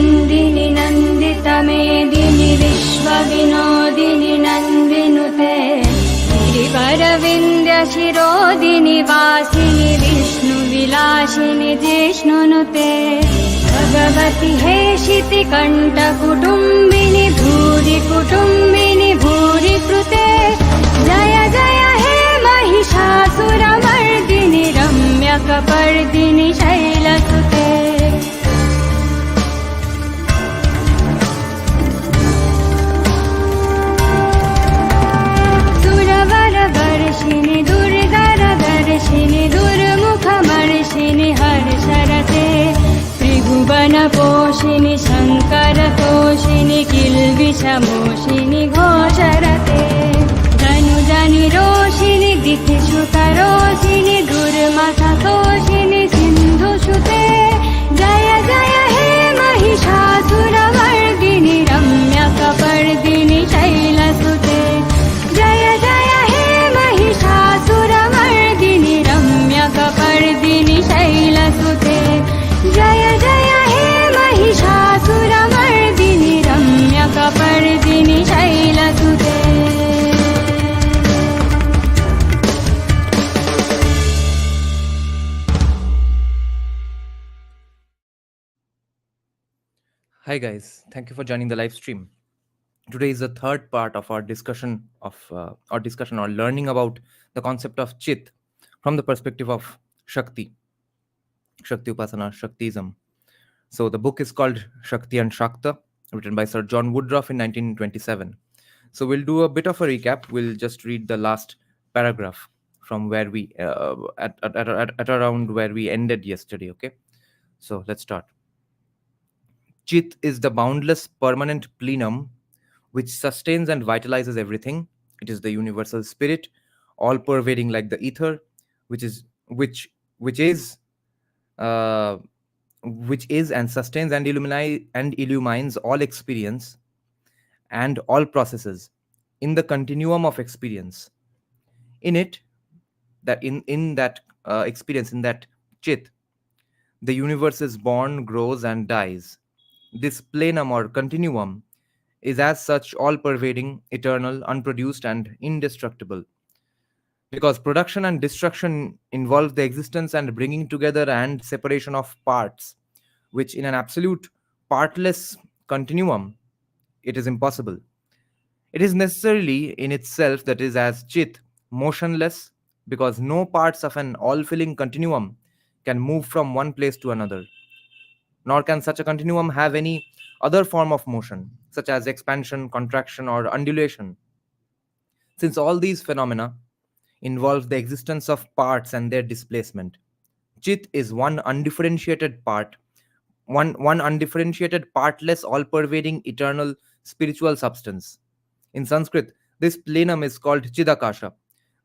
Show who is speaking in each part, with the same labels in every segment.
Speaker 1: नन्दिनि नन्दितमेदिनि विश्वविनोदिनि नन्दिनुते गिरिवरविन्द्यशिरोदिनि वासिनि विष्णुविलासिनि जिष्णुनुते भगवति हेशितिकण्ठकुटुम्बिनि भूरि कुटुम्बिनि भूरि कृते जय जय हे महिषासुरमर्दिनि रम्यकपर्दिनि शैलसुते सुरवरवर्षिणि दुर्धरदर्शिनि दुर्मुखमर्षिणि हर्षरते त्रिभुवनपोषिणि शङ्करतोषिणि किल्बिषमोषिनि घोषरते धनुजनिरोषिणि दितिश्रुतरोषिनि दुर्मथतोषिनि सिन्धुसुते जय जय हे महिषासुरमर्दिनि रम्यकपर्दिनि शैलसुते जय जय हे महिषासुरमर्दिनि रम्यकपर्दिनि शैलसुते जय जय हे Mahishasuramardini रम्यकपर्दिनि शैलसुते
Speaker 2: Hi guys, thank you for joining the live stream. Today is the third part of our discussion or learning about the concept of Chit from the perspective of Shakti, Shakti Upasana, Shaktism. So the book is called Shakti and Shakta, written by Sir John Woodroffe in 1927. So we'll do a bit of a recap. We'll just read the last paragraph from where we at around where we ended yesterday. Okay, so let's start. Chit is the boundless permanent plenum which sustains and vitalizes everything. It is the universal spirit, all pervading like the ether, which is and sustains and illumines all experience and all processes in the continuum of experience. In it, that in that experience, in that Chit, the universe is born, grows, and dies. This plenum or continuum is as such all-pervading, eternal, unproduced, and indestructible. Because production and destruction involve the existence and bringing together and separation of parts, which in an absolute partless continuum, it is impossible. It is necessarily in itself, that is as Chit, motionless, because no parts of an all-filling continuum can move from one place to another. Nor can such a continuum have any other form of motion, such as expansion, contraction, or undulation. Since all these phenomena involve the existence of parts and their displacement, Chit is one undifferentiated part, one undifferentiated, partless, all-pervading, eternal, spiritual substance. In Sanskrit, this plenum is called Chidakasha.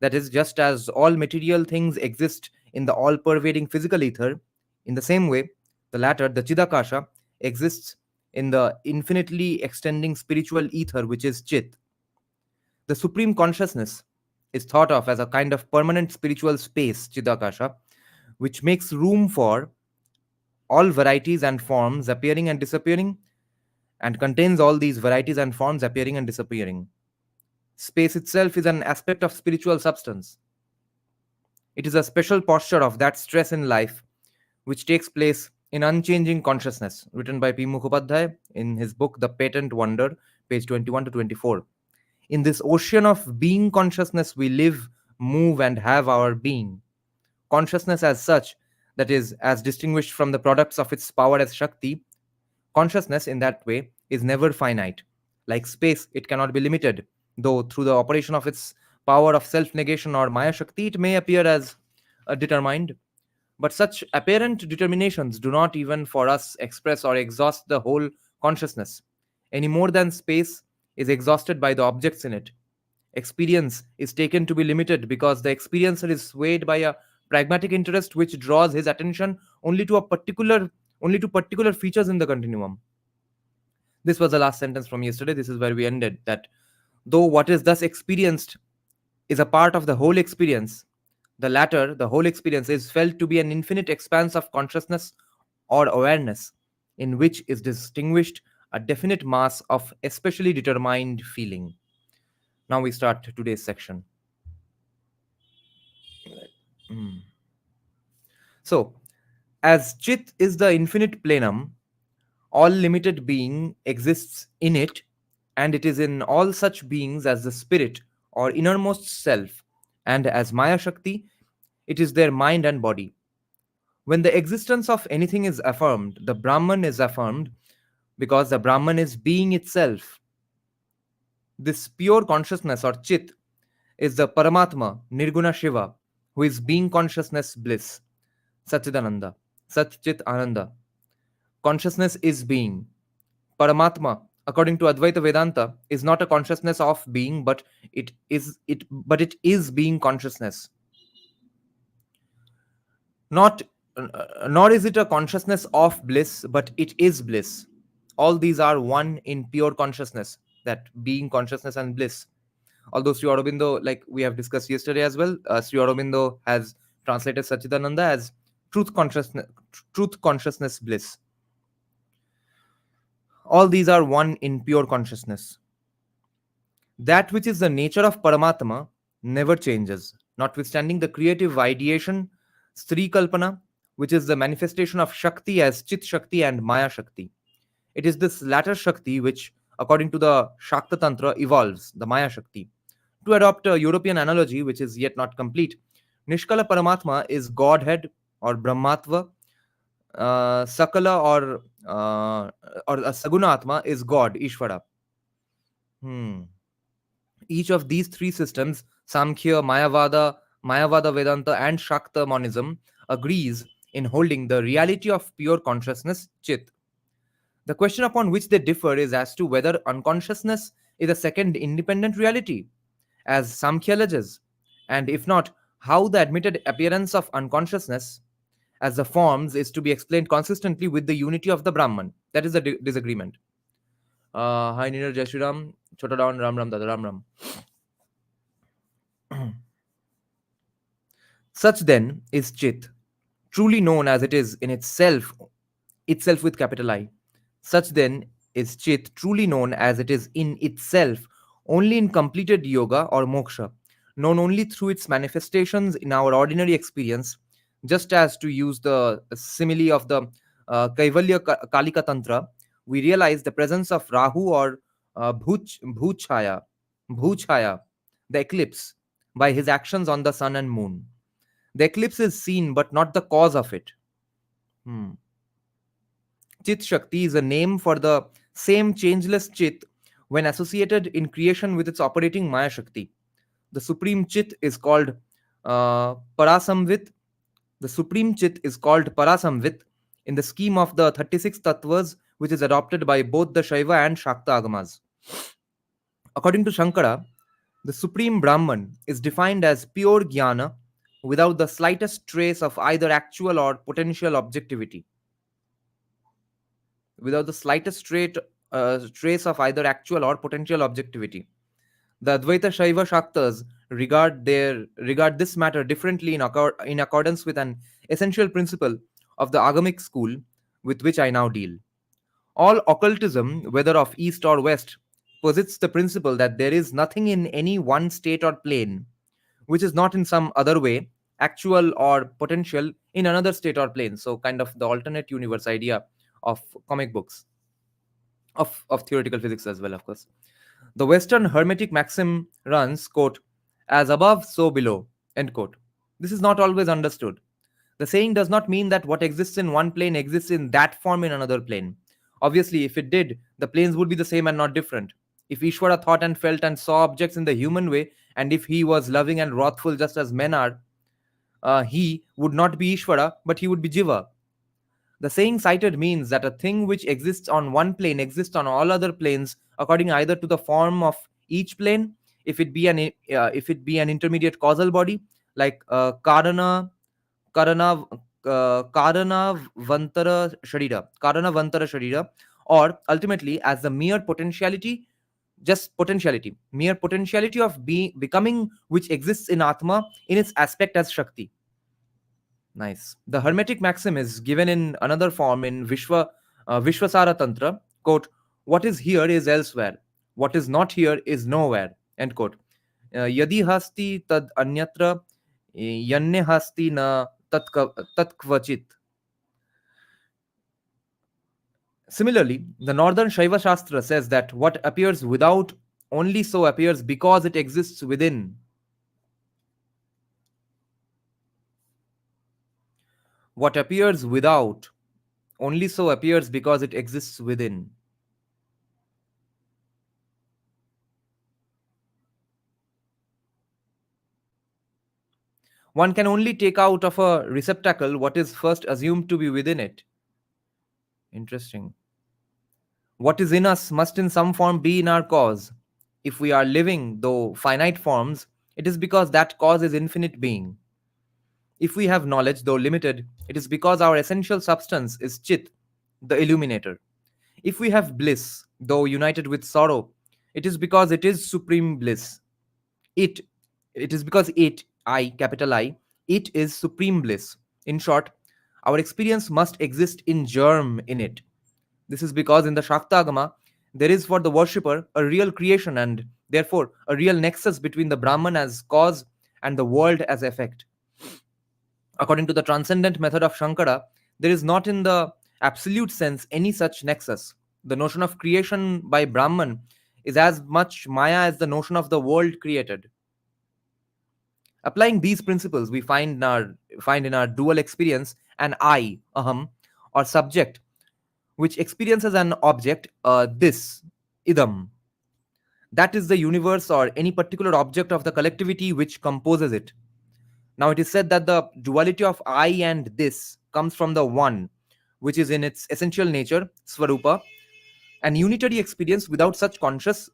Speaker 2: That is, just as all material things exist in the all-pervading physical ether, in the same way, the latter, the Chidakasha, exists in the infinitely extending spiritual ether, which is Chit. The supreme consciousness is thought of as a kind of permanent spiritual space, Chidakasha, which makes room for all varieties and forms appearing and disappearing, and contains all these varieties and forms appearing and disappearing. Space itself is an aspect of spiritual substance. It is a special posture of that stress in life which takes place in unchanging consciousness, written by P. Mukhopadhyay in his book The Patent Wonder, page 21 to 24. In this ocean of being consciousness, we live, move, and have our being. Consciousness as such, that is, as distinguished from the products of its power as Shakti, consciousness in that way is never finite. Like space, it cannot be limited, though through the operation of its power of self-negation or Maya Shakti, it may appear as determined. But such apparent determinations do not even for us express or exhaust the whole consciousness, any more than space is exhausted by the objects in it. Experience is taken to be limited because the experiencer is swayed by a pragmatic interest which draws his attention only to particular features in the continuum. This was the last sentence from yesterday. This is where we ended, that though what is thus experienced is a part of the whole experience, the latter, the whole experience, is felt to be an infinite expanse of consciousness or awareness, in which is distinguished a definite mass of especially determined feeling. Now we start today's section. Mm. So, as Chit is the infinite plenum, all limited being exists in it, and it is in all such beings as the spirit or innermost self, and as Maya Shakti, it is their mind and body. When the existence of anything is affirmed, the Brahman is affirmed because the Brahman is being itself. This pure consciousness or Chit is the Paramatma, Nirguna Shiva, who is being consciousness bliss, Satchidananda, Sat Chit Ananda. Consciousness is being. Paramatma, according to Advaita Vedanta, is not a consciousness of being, but it is being consciousness. Not Nor is it a consciousness of bliss, but it is bliss. All these are one in pure consciousness, that being consciousness and bliss. Although Sri Aurobindo, like we have discussed yesterday as well, Sri Aurobindo has translated Satchidananda as truth consciousness bliss. All these are one in pure consciousness. That which is the nature of Paramatma never changes, notwithstanding the creative ideation, Sri Kalpana, which is the manifestation of Shakti as Cit-Shakti and Maya Shakti. It is this latter Shakti which, according to the Shakta Tantra, evolves, the Maya Shakti. To adopt a European analogy, which is yet not complete, Nishkala Paramatma is Godhead or Brahmatva, Sakala or Saguna Atma is God, Ishvara. Hmm. Each of these three systems, Samkhya, Mayavada Vedanta, and Shakta monism, agrees in holding the reality of pure consciousness, Chit. The question upon which they differ is as to whether unconsciousness is a second independent reality, as Samkhya alleges, and if not, how the admitted appearance of unconsciousness as the forms is to be explained consistently with the unity of the Brahman. That is the disagreement. Hi Niner Jai Shri Ram, Chota Down Ram Ram Dada Ram Ram. Such then is Chit, truly known as it is in itself with capital I. Such then is Chit, truly known as it is in itself, only in completed yoga or moksha, known only through its manifestations in our ordinary experience, just as, to use the simile of the Kaivalya Kalika Tantra, we realize the presence of Rahu or Bhuchaya, the eclipse, by his actions on the sun and moon. The eclipse is seen, but not the cause of it. Hmm. Chit Shakti is a name for the same changeless Chit when associated in creation with its operating Maya Shakti. The supreme Chit is called Parasamvit. The supreme Chit is called Parasamvit in the scheme of the 36 tattvas, which is adopted by both the Shaiva and Shakta Agamas. According to Shankara, the supreme Brahman is defined as pure jnana without the slightest trace of either actual or potential objectivity. Without the slightest trace of either actual or potential objectivity. The Advaita Shaiva Shaktas regard this matter differently in accordance with an essential principle of the Agamic school with which I now deal. All occultism, whether of East or West, posits the principle that there is nothing in any one state or plane which is not in some other way actual or potential in another state or plane. So, kind of the alternate universe idea of comic books, of theoretical physics as well, of course. The Western Hermetic maxim runs, quote, as above, so below, end quote. This is not always understood. The saying does not mean that what exists in one plane exists in that form in another plane. Obviously, if it did, the planes would be the same and not different. If Ishvara thought and felt and saw objects in the human way, and if he was loving and wrathful just as men are, he would not be Ishvara, but he would be Jiva. The saying cited means that a thing which exists on one plane exists on all other planes according either to the form of each plane, if it be an intermediate causal body like karana karana vantara sharira, or ultimately as the mere potentiality of becoming which exists in Atma in its aspect as Shakti. Nice. The Hermetic maxim is given in another form in Vishwasara Tantra, quote, what is here is elsewhere, what is not here is nowhere, end quote. Yadi hasti tad anyatra, yanne hasti na tatkvachit. Similarly, the Northern Shaiva Shastra says that what appears without only so appears because it exists within. What appears without only so appears because it exists within. One can only take out of a receptacle what is first assumed to be within it. Interesting. What is in us must in some form be in our cause. If we are living, though finite forms, it is because that cause is infinite being. If we have knowledge, though limited, it is because our essential substance is Chit, the illuminator. If we have bliss, though united with sorrow, it is because it is supreme bliss. It, it is because it, I, capital I, it is supreme bliss. In short, our experience must exist in germ in it. This is because in the Shaktagama, there is for the worshipper a real creation and therefore a real nexus between the Brahman as cause and the world as effect. According to the transcendent method of Shankara, there is not in the absolute sense any such nexus. The notion of creation by Brahman is as much Maya as the notion of the world created. Applying these principles, we find in our dual experience an I, aham, or subject, which experiences an object, this, idam. That is the universe or any particular object of the collectivity which composes it. Now, it is said that the duality of I and this comes from the one, which is in its essential nature, Swarupa, an unitary experience without such conscious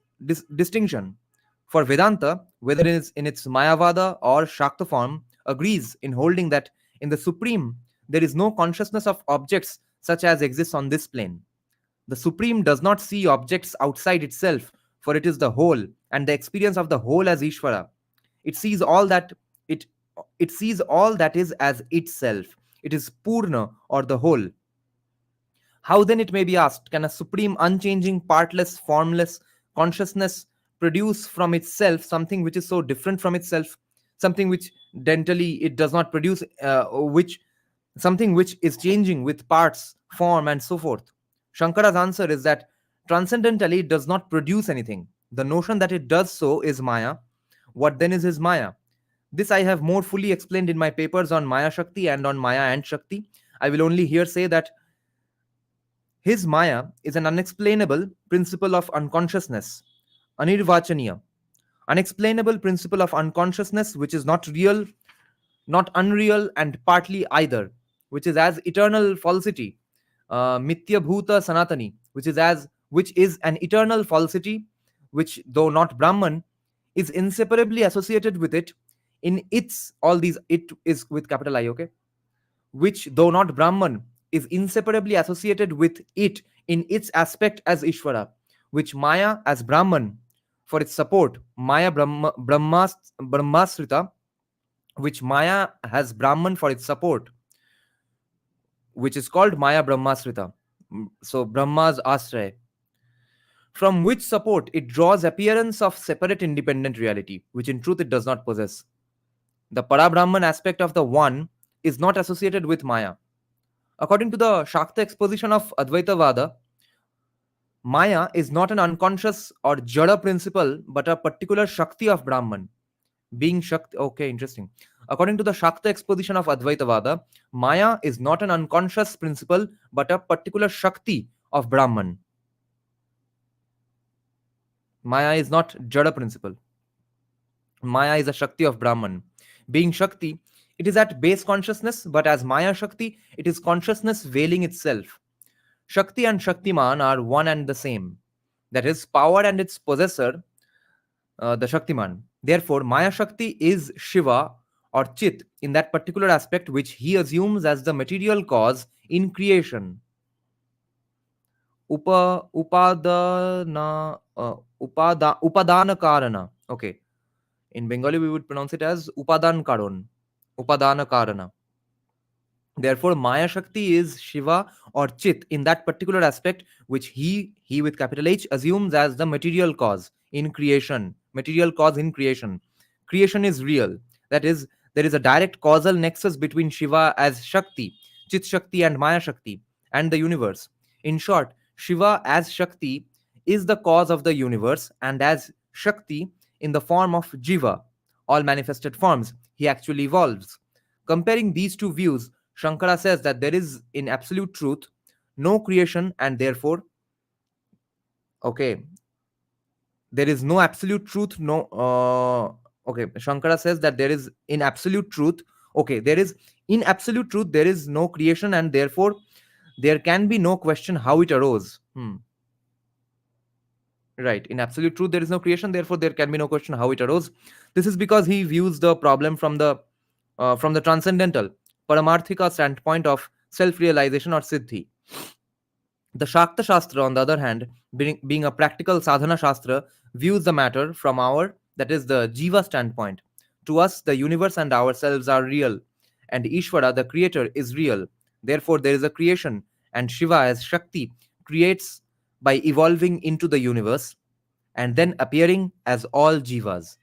Speaker 2: distinction. For Vedanta, whether it is in its Mayavada or Shakta form, agrees in holding that in the Supreme there is no consciousness of objects such as exists on this plane. The Supreme does not see objects outside itself, for it is the whole, and the experience of the whole as Ishvara. It sees all that it it sees all that is as itself. It is Purna or the whole. How then, it may be asked, can a supreme, unchanging, partless, formless consciousness produce from itself something which is so different from itself, something which dentally it does not produce, which something which is changing with parts, form, and so forth? Shankara's answer is that transcendentally it does not produce anything. The notion that it does so is Maya. What then is his Maya? This I have more fully explained in my papers on Maya Shakti and on Maya and Shakti. I will only here say that his Maya is an unexplainable principle of unconsciousness, anirvachaniya, unexplainable principle of unconsciousness which is not real, not unreal, and partly either, which is as eternal falsity, mithya bhuta sanatani, which is an eternal falsity, which though not Brahman, is inseparably associated with it in its all these it is with capital I, okay, which, though not Brahman, is inseparably associated with it in its aspect as Ishvara, which Maya as Brahman for its support, Maya Brahmasrita, which Maya has Brahman for its support, which is called Maya Brahmasrita. So Brahma's Asray, from which support it draws appearance of separate independent reality, which in truth it does not possess. The Parabrahman aspect of the One is not associated with Maya. According to the Shakta exposition of Advaitavada, Maya is not an unconscious or Jada principle, but a particular Shakti of Brahman. Being Shakti, okay, interesting. According to the Shakta exposition of Advaitavada, Maya is not an unconscious principle, but a particular Shakti of Brahman. Maya is not Jada principle. Maya is a Shakti of Brahman. Being Shakti, it is at base consciousness, but as Maya Shakti, it is consciousness veiling itself. Shakti and Shaktiman are one and the same. That is, power and its possessor, the Shaktiman. Therefore, Maya Shakti is Shiva or Chit in that particular aspect which he assumes as the material cause in creation. Upadana, Upadana Karana. Okay. In Bengali, we would pronounce it as Upadan Karon. Upadana Karana. Therefore, Maya Shakti is Shiva or Chit in that particular aspect, which he with capital H assumes as the material cause in creation. Material cause in creation. Creation is real. That is, there is a direct causal nexus between Shiva as Shakti, Chit Shakti, and Maya Shakti, and the universe. In short, Shiva as Shakti is the cause of the universe, and as Shakti in the form of Jiva, all manifested forms, he actually evolves. Comparing these two views, Shankara says that there is, in absolute truth, no creation, and therefore, okay, there is no absolute truth, no, okay, Shankara says that there is, in absolute truth, okay, there is, in absolute truth, there is no creation, and therefore, there can be no question how it arose. Right. In absolute truth, there is no creation, therefore, there can be no question how it arose. This is because he views the problem from the transcendental, paramarthika standpoint of self-realization or siddhi. The Shakta Shastra, on the other hand, being a practical sadhana shastra, views the matter from our, that is the Jiva standpoint. To us, the universe and ourselves are real, and Ishvara, the creator, is real. Therefore, there is a creation, and Shiva as Shakti creates by evolving into the universe and then appearing as all Jivas.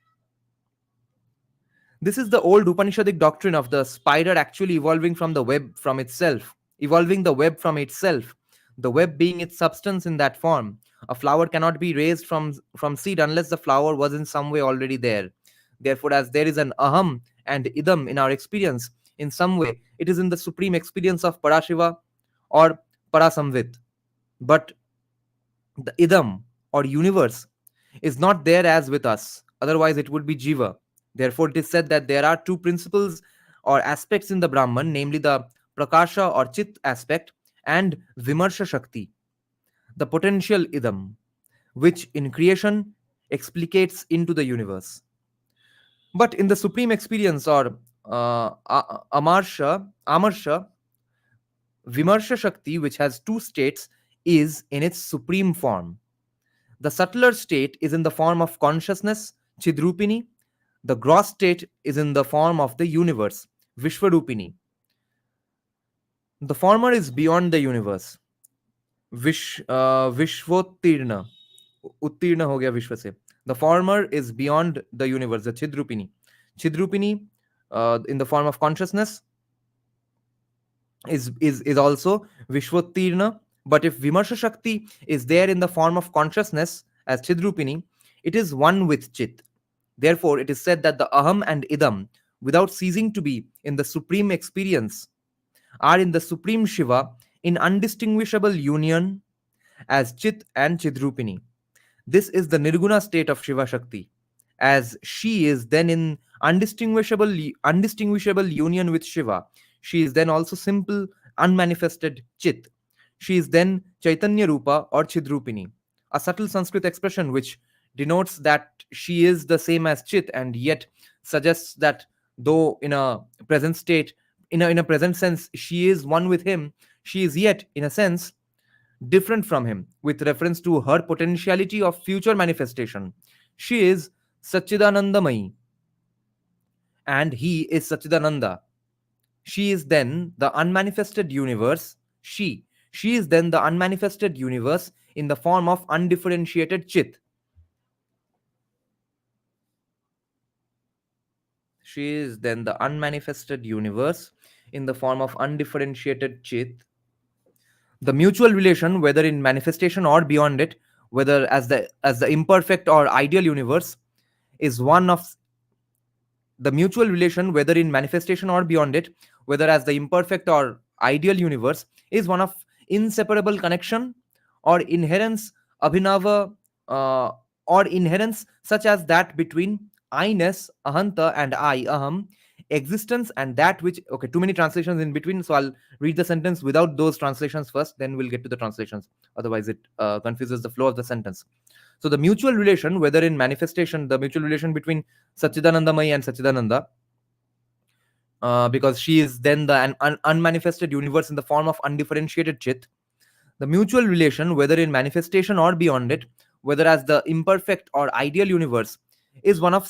Speaker 2: This is the old Upanishadic doctrine of the spider actually evolving from the web from itself, evolving the web from itself, the web being its substance in that form. A flower cannot be raised from seed unless the flower was in some way already there. Therefore, as there is an aham and idam in our experience, in some way, it is in the supreme experience of Parashiva or Parasamvit. But the idam or universe is not there as with us, otherwise, it would be jiva. Therefore, it is said that there are two principles or aspects in the Brahman, namely the prakasha or chit aspect and vimarsha shakti, the potential idam, which in creation explicates into the universe. But in the supreme experience or amarsha, vimarsha shakti, which has two states, is in its supreme form. The subtler state is in the form of consciousness, Chidrupini. The gross state is in the form of the universe, Vishwarupini. The former is beyond the universe, Vishvottirna. Uttirna ho gaya Vishwa se. The former is beyond the universe, the Chidrupini. Chidrupini, in the form of consciousness, is also Vishvottirna. But if Vimarsha Shakti is there in the form of consciousness as Chidrupini, it is one with Chit. Therefore, it is said that the Aham and Idam, without ceasing to be in the supreme experience, are in the supreme Shiva in undistinguishable union as Chit and Chidrupini. This is the Nirguna state of Shiva Shakti, as she is then in undistinguishable union with Shiva. She is then also simple, unmanifested Chit. She is then Chaitanya Rupa or Chidrupini, a subtle Sanskrit expression which denotes that she is the same as Chit and yet suggests that though in a present state, in a present sense, she is one with him, she is yet, in a sense, different from him with reference to her potentiality of future manifestation. She is Satchidanandamayi and he is Satchidananda. She is then the unmanifested universe. She is then the unmanifested universe in the form of undifferentiated Chit. She is then the unmanifested universe in the form of undifferentiated Chit. The mutual relation, whether in manifestation or beyond it, whether as the imperfect or ideal universe, is one of the mutual relation, whether in manifestation or beyond it, whether as the imperfect or ideal universe, is one of inseparable connection or inherence, abhinava, uh, or inherence such as that between I-ness, ahanta, and I, aham, existence, and that which, okay, too many translations in between, so I'll read the sentence without those translations first, then we'll get to the translations. Otherwise, it confuses the flow of the sentence. So the mutual relation, whether in manifestation, the mutual relation between Satchidanandamai and Satchidananda, because she is then the unmanifested universe in the form of undifferentiated Chit. The mutual relation, whether in manifestation or beyond it, whether as the imperfect or ideal universe, is one of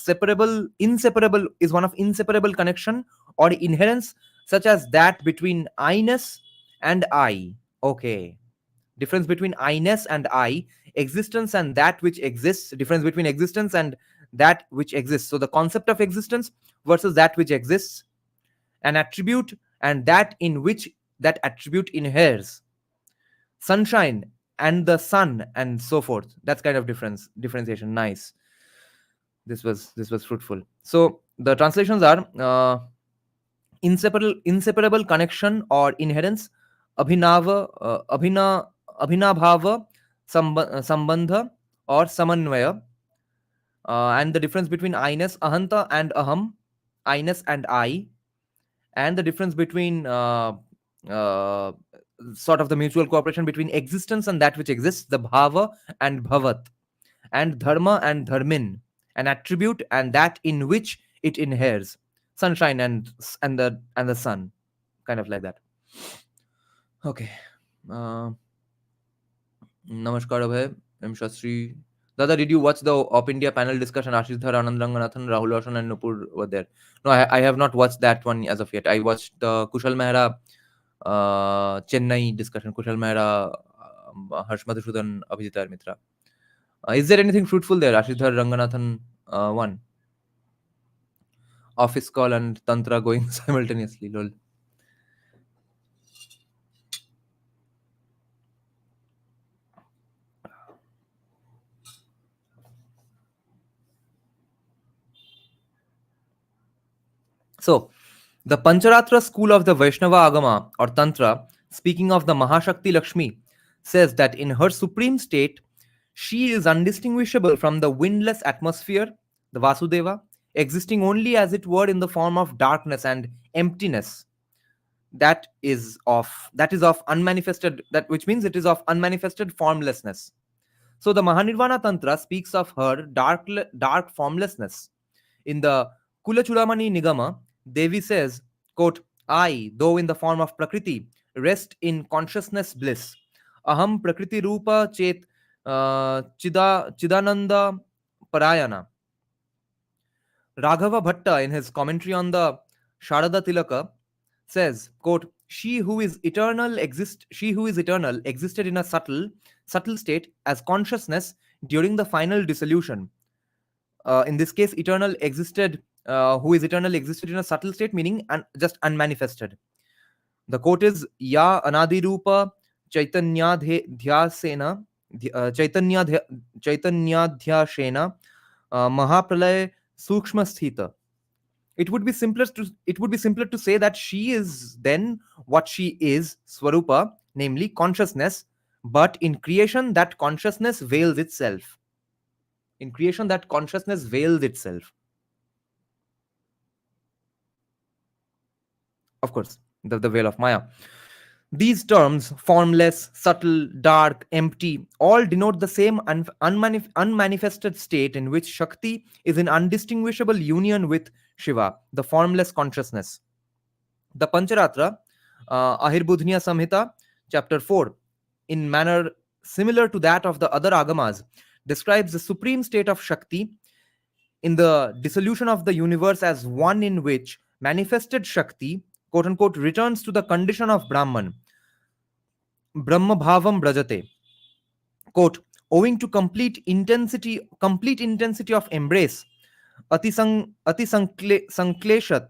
Speaker 2: inseparable connection or inherence, such as that between I-ness and I. Okay. Difference between I-ness and I, existence and that which exists, difference between existence and that which exists. So the concept of existence versus that which exists, an attribute and that in which that attribute inheres, sunshine and the sun, and so forth. That's kind of differentiation. Nice. This was fruitful. So the translations are inseparable connection or inherence, abhinabhava, sambandha or samanvaya, and the difference between I-ness, ahanta and aham, I-ness and I, and the difference between uh, sort of the mutual cooperation between existence and that which exists, the bhava and bhavat, and dharma and dharmin, an attribute and that in which it inheres, sunshine and the sun, kind of like that. Okay. uh, Namaskar Abhay, M Shastri. Dada, did you watch the Op India panel discussion? Ashish Dhar, Anand Ranganathan, Rahul Roshan, and Nupur were there. No, I have not watched that one as of yet. I watched the Kushal Mehra Chennai discussion. Kushal Mehra, Harsh Madhusudan, Abhijit Mitra. Is there anything fruitful there? Ashish Dhar, Ranganathan one. Office call and Tantra going simultaneously. Lol. So, the Pancharatra school of the Vaishnava Agama or Tantra, speaking of the Mahashakti Lakshmi, says that in her supreme state, she is undistinguishable from the windless atmosphere, the Vasudeva, existing only as it were in the form of darkness and emptiness. That is of unmanifested, that which means it is of unmanifested formlessness. So the Mahanirvana Tantra speaks of her dark formlessness. In the Kulachuramani Nigama, Devi says, quote, I, though in the form of Prakriti, rest in consciousness bliss. Aham Prakriti Rupa Chet Chidananda Parayana. Raghava Bhatta, in his commentary on the Sharada Tilaka, says, quote, she who is eternal existed in a subtle state as consciousness during the final dissolution. In this case, eternal existed, who is eternal existed in a subtle state, meaning just unmanifested. The quote is Ya Anadirupa Chaitanyadhyasena Chaitanyadhyashena Mahapralaya Sukshma Sthita. It would be simpler to say that she is then what she is, Swarupa, namely consciousness, but in creation that consciousness veils itself. In creation that consciousness veils itself. Of course, the veil of Maya. These terms, formless, subtle, dark, empty, all denote the same unmanifested state in which Shakti is in undistinguishable union with Shiva, the formless consciousness. The Pancharatra, Ahirbudhnya Samhita, chapter 4, in manner similar to that of the other agamas, describes the supreme state of Shakti in the dissolution of the universe as one in which manifested Shakti, quote unquote, returns to the condition of Brahman, Brahma Bhavam Brajate, quote, owing to complete intensity of embrace, ati sankleshat,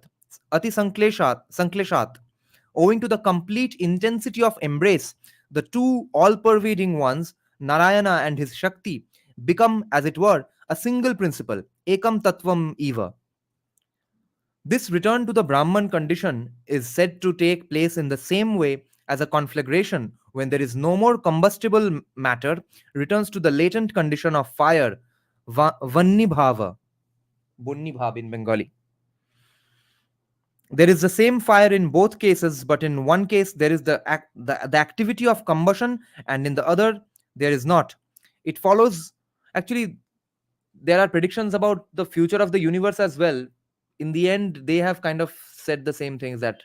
Speaker 2: owing to the complete intensity of embrace, the two all-pervading ones, Narayana and his Shakti, become, as it were, a single principle, ekam tattvam eva. This return to the Brahman condition is said to take place in the same way as a conflagration, when there is no more combustible matter, returns to the latent condition of fire, vanni bhava, bunni bhab in Bengali. There is the same fire in both cases, but in one case there is the activity of combustion, and in the other there is not. It follows, actually, there are predictions about the future of the universe as well. In the end, they have kind of said the same things, that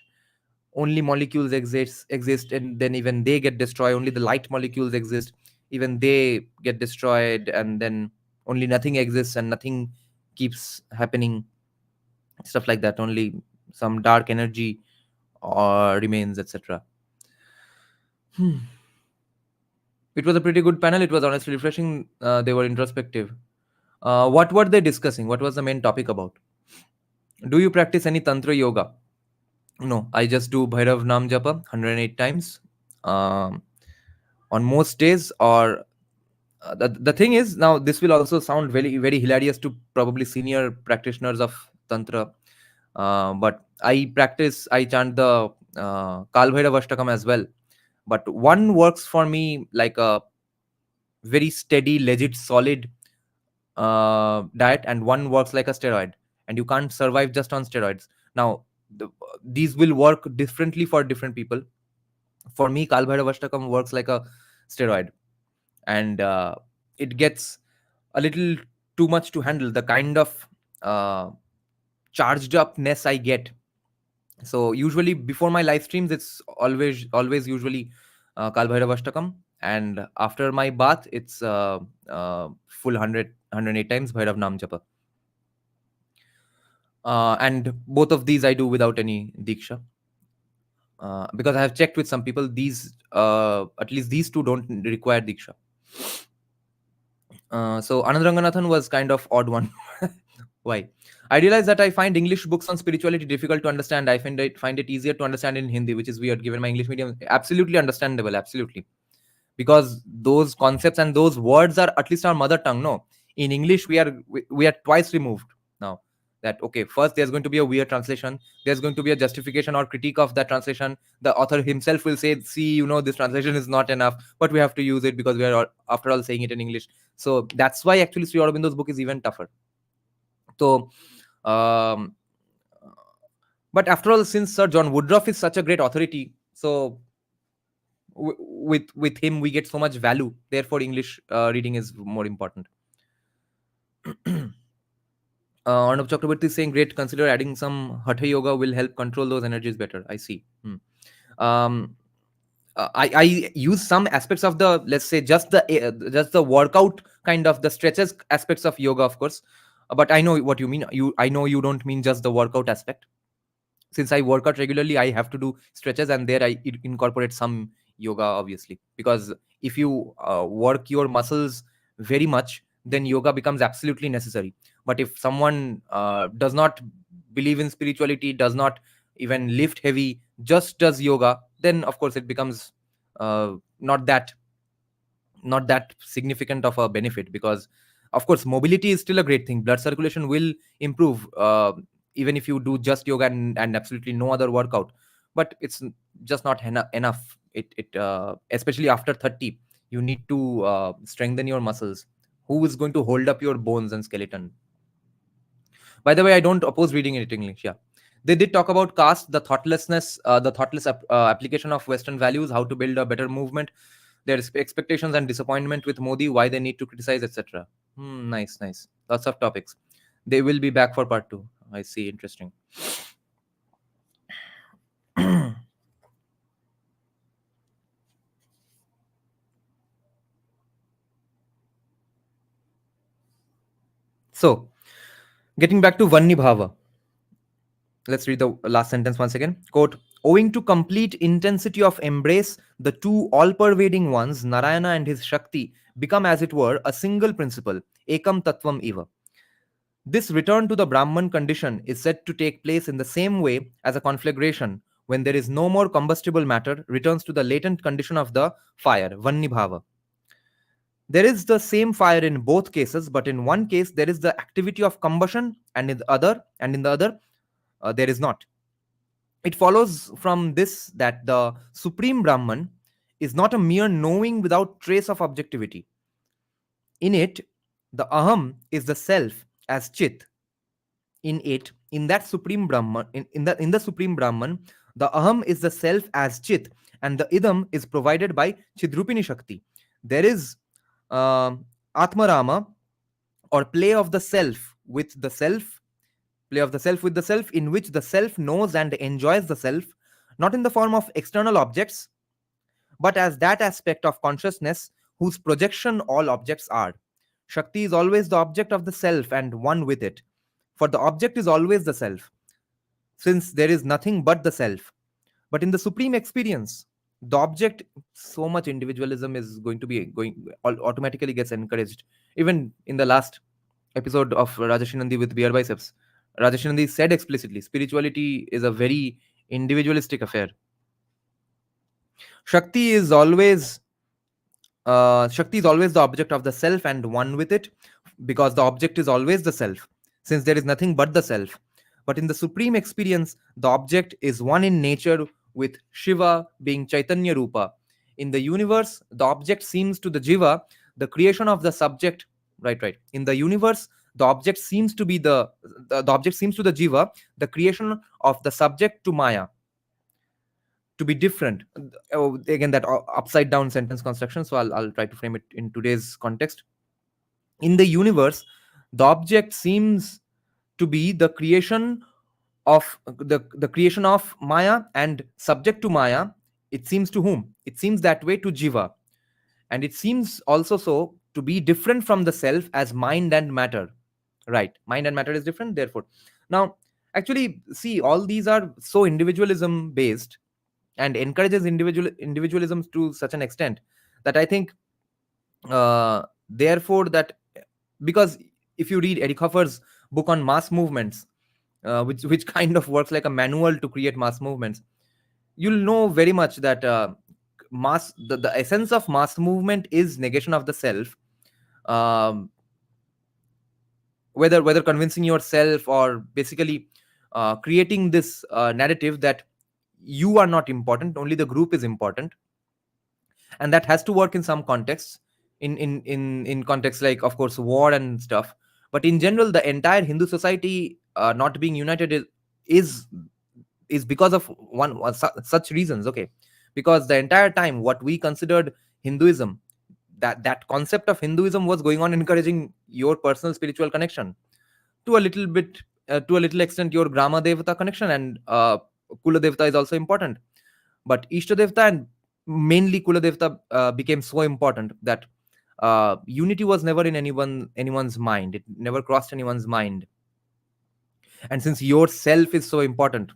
Speaker 2: only molecules exist, and then even they get destroyed. Only the light molecules exist, even they get destroyed, and then only nothing exists and nothing keeps happening, stuff like that. Only some dark energy remains, etc. Hmm. It was a pretty good panel. It was honestly refreshing. They were introspective. What were they discussing? What was the main topic about? Do you practice any Tantra yoga? No, I just do Bhairav Nam Japa 108 times um, on most days. Or the thing is, now this will also sound very, very hilarious to probably senior practitioners of Tantra. But I chant the Kal Bhairav Ashtakam as well. But one works for me like a very steady, legit, solid diet, and one works like a steroid, and you can't survive just on steroids. Now, these will work differently for different people. For me, Kal Bhairav Ashtakam works like a steroid, and it gets a little too much to handle. The kind of uh, charged upness I get. So usually before my live streams, it's always usually Kal Bhairav Ashtakam, and after my bath, it's full 108 times Bhairav Nam Japa. And both of these I do without any diksha, because I have checked with some people. These at least these two don't require diksha. So Anand Ranganathan was kind of odd one. Why? I realize that I find English books on spirituality difficult to understand. I find it easier to understand in Hindi, which is weird given my English medium. Absolutely understandable, absolutely, because those concepts and those words are at least our mother tongue. No, in English we are twice removed now. That okay, first there's going to be a weird translation, there's going to be a justification or critique of that translation. The author himself will say, see, this translation is not enough, but we have to use it because we are after all saying it in English. So that's why actually Sri Aurobindo's book is even tougher. So um but after all, since Sir John Woodroffe is such a great authority, so with him we get so much value. Therefore, English reading is more important. Arnab Chakraborty is saying, great, consider adding some Hatha yoga will help control those energies better. I see. Um, I use some aspects of the, let's say, just the workout kind of the stretches aspects of yoga, of course. But I know what you mean. I know you don't mean just the workout aspect. Since I work out regularly, I have to do stretches, and there I incorporate some yoga, obviously, because if you work your muscles very much, then yoga becomes absolutely necessary. But if someone does not believe in spirituality, does not even lift heavy, just does yoga, then of course it becomes not that significant of a benefit, because of course mobility is still a great thing. Blood circulation will improve even if you do just yoga and absolutely no other workout. But it's just not enough. It especially after 30, you need to strengthen your muscles. Who is going to hold up your bones and skeleton? By the way, I don't oppose reading it in English. Yeah, they did talk about caste, the thoughtlessness, the thoughtless application of Western values, how to build a better movement, their expectations and disappointment with Modi, why they need to criticize, etc. Nice, nice. Lots of topics. They will be back for part 2. I see. Interesting. So, getting back to Vanni Bhava, let's read the last sentence once again. Quote, owing to complete intensity of embrace, the two all-pervading ones, Narayana and his Shakti, become as it were a single principle, ekam tattvam eva. This return to the Brahman condition is said to take place in the same way as a conflagration, when there is no more combustible matter, returns to the latent condition of the fire, Vannibhava. There is the same fire in both cases, but in one case there is the activity of combustion, and in the other there is not. It follows from this that the Supreme Brahman is not a mere knowing without trace of objectivity. In it, the Aham is the self as Chit. In that supreme Brahman, in the Supreme Brahman, the Aham is the self as Chit, and the Idam is provided by Chidrupini Shakti. There is uh, Atmarama, or play of the self with the self, in which the self knows and enjoys the self, not in the form of external objects, but as that aspect of consciousness whose projection all objects are. Shakti is always the object of the self and one with it, for the object is always the self, since there is nothing but the self. But in the supreme experience, the object, so much individualism is going to be going automatically gets encouraged. Even in the last episode of Rajashinandi with beer biceps, Rajashinandi said explicitly, spirituality is a very individualistic affair. Shakti is always Shakti is always the object of the self and one with it, because the object is always the self, since there is nothing but the self. But in the supreme experience, the object is one in nature with Shiva being Chaitanya Rupa. In the universe, the object seems to the Jiva the creation of the subject. Right, right. In the universe, the object seems to be the object seems to the Jiva the creation of the subject to Maya, to be different. Oh, again, that upside down sentence construction. So I'll try to frame it in today's context. In the universe, the object seems to be the creation of the creation of Maya and subject to Maya. It seems to whom? It seems that way to Jiva. And it seems also so to be different from the self as mind and matter. Right. Mind and matter is different, therefore. Now, actually, see, all these are so individualism based and encourages individualism to such an extent that I think, therefore, that because if you read Eric Hoffer's book on mass movements, which kind of works like a manual to create mass movements, you'll know very much that the essence of mass movement is negation of the self. um, whether convincing yourself or basically creating this narrative that you are not important, only the group is important, and that has to work in some contexts, in contexts like, of course, war and stuff. But in general, the entire Hindu society not being united is is because of such reasons. Okay, because the entire time what we considered Hinduism, that concept of Hinduism was going on encouraging your personal spiritual connection, to a little bit, to a little extent, your grama devata connection, and kula devata is also important. But ishta devata and mainly kula devata became so important that unity was never in anyone's mind. It never crossed anyone's mind. And since yourself is so important,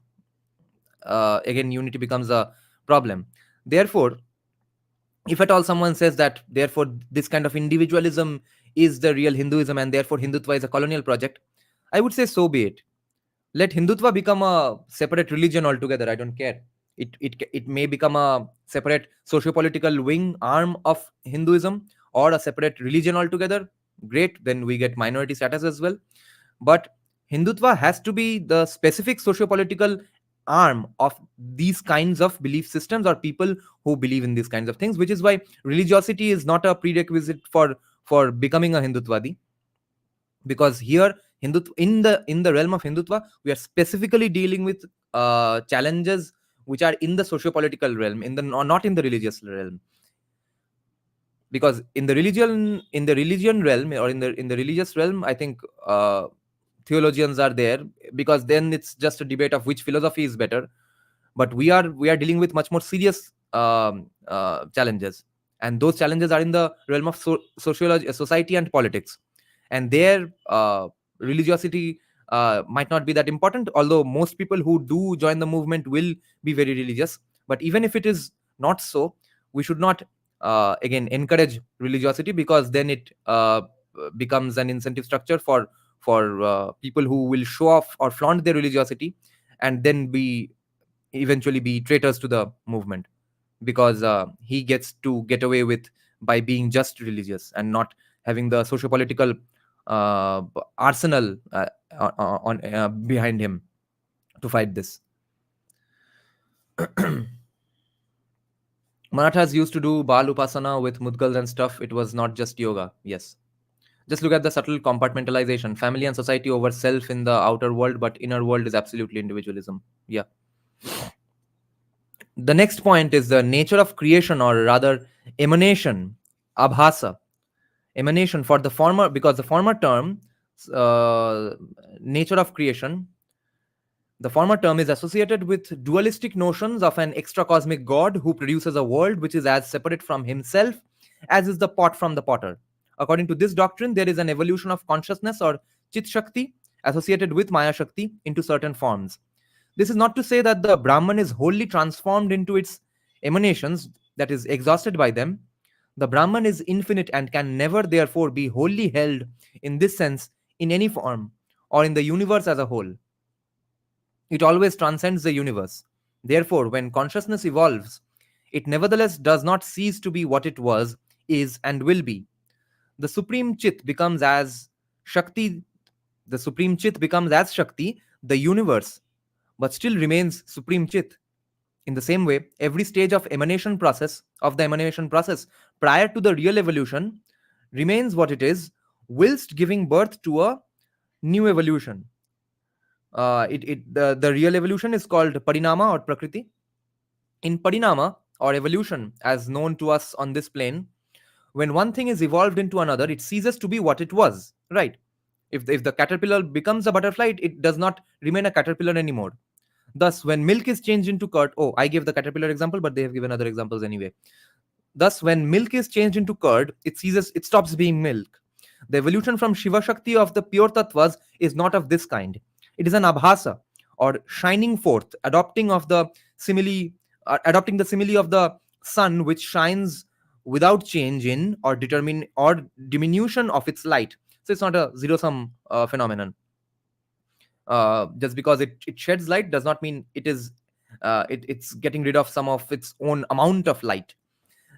Speaker 2: again, unity becomes a problem. Therefore, if at all someone says that therefore this kind of individualism is the real Hinduism and therefore Hindutva is a colonial project, I would say so be it. Let Hindutva become a separate religion altogether. I don't care. It may become a separate socio-political wing arm of Hinduism or a separate religion altogether. Great, then we get minority status as well. But Hindutva has to be the specific socio-political arm of these kinds of belief systems or people who believe in these kinds of things, which is why religiosity is not a prerequisite for becoming a Hindutvadi. Because here, in the realm of Hindutva, we are specifically dealing with challenges which are in the socio-political realm, not in the religious realm. Because in the religion realm, or in the religious realm, I think theologians are there, because then it's just a debate of which philosophy is better. But we are dealing with much more serious challenges, and those challenges are in the realm of sociology, society and politics. And there, religiosity might not be that important, although most people who do join the movement will be very religious. But even if it is not so, we should not again encourage religiosity, because then it becomes an incentive structure for people who will show off or flaunt their religiosity, and then eventually be traitors to the movement, because he gets to get away with by being just religious and not having the socio-political arsenal behind him to fight this. Marathas used to do Bal Upasana with Mudgals and stuff. It was not just yoga. Yes. Just look at the subtle compartmentalization. Family and society over self in the outer world, but inner world is absolutely individualism. Yeah. The next point is the nature of creation, or rather emanation, abhasa. Emanation for the former, because the former term, uh, nature of creation, the former term is associated with dualistic notions of an extra cosmic god who produces a world which is as separate from himself as is the pot from the potter. According to this doctrine, there is an evolution of consciousness, or Cit-Shakti, associated with Maya Shakti into certain forms. This is not to say that the Brahman is wholly transformed into its emanations, that is, exhausted by them. The Brahman is infinite and can never, therefore, be wholly held in this sense in any form or in the universe as a whole. It always transcends the universe. Therefore, when consciousness evolves, it nevertheless does not cease to be what it was, is, and will be. The Supreme Chit becomes as Shakti, the Supreme Chit becomes as Shakti, the universe, but still remains Supreme Chit. In the same way, every stage of the emanation process prior to the real evolution remains what it is, whilst giving birth to a new evolution. The real evolution is called Parinama or Prakriti. In Parinama or evolution, as known to us on this plane, when one thing is evolved into another, it ceases to be what it was, right? If the caterpillar becomes a butterfly, it does not remain a caterpillar anymore. Thus, when milk is changed into curd, oh, I gave the caterpillar example, but they have given other examples anyway. Thus, when milk is changed into curd, it stops being milk. The evolution from Shiva Shakti of the pure tattvas is not of this kind. It is an abhasa, or shining forth, adopting the simile of the sun, which shines without change in or diminution of its light. So it's not a zero sum phenomenon. Just because it sheds light does not mean it's getting rid of some of its own amount of light.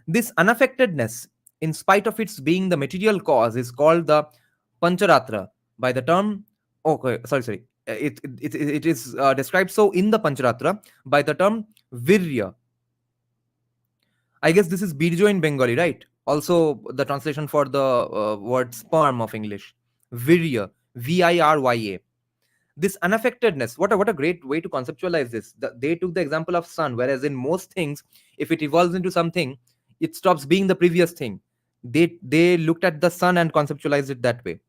Speaker 2: This unaffectedness, in spite of its being the material cause, is called the Pancharatra by the term. Okay, sorry. It is described so in the Pancharatra by the term Virya. I guess this is Birjo in Bengali, right? Also, the translation for the word sperm of English, Virya, Virya. This unaffectedness, what a great way to conceptualize this. They took the example of sun, whereas in most things, if it evolves into something, it stops being the previous thing. They looked at the sun and conceptualized it that way.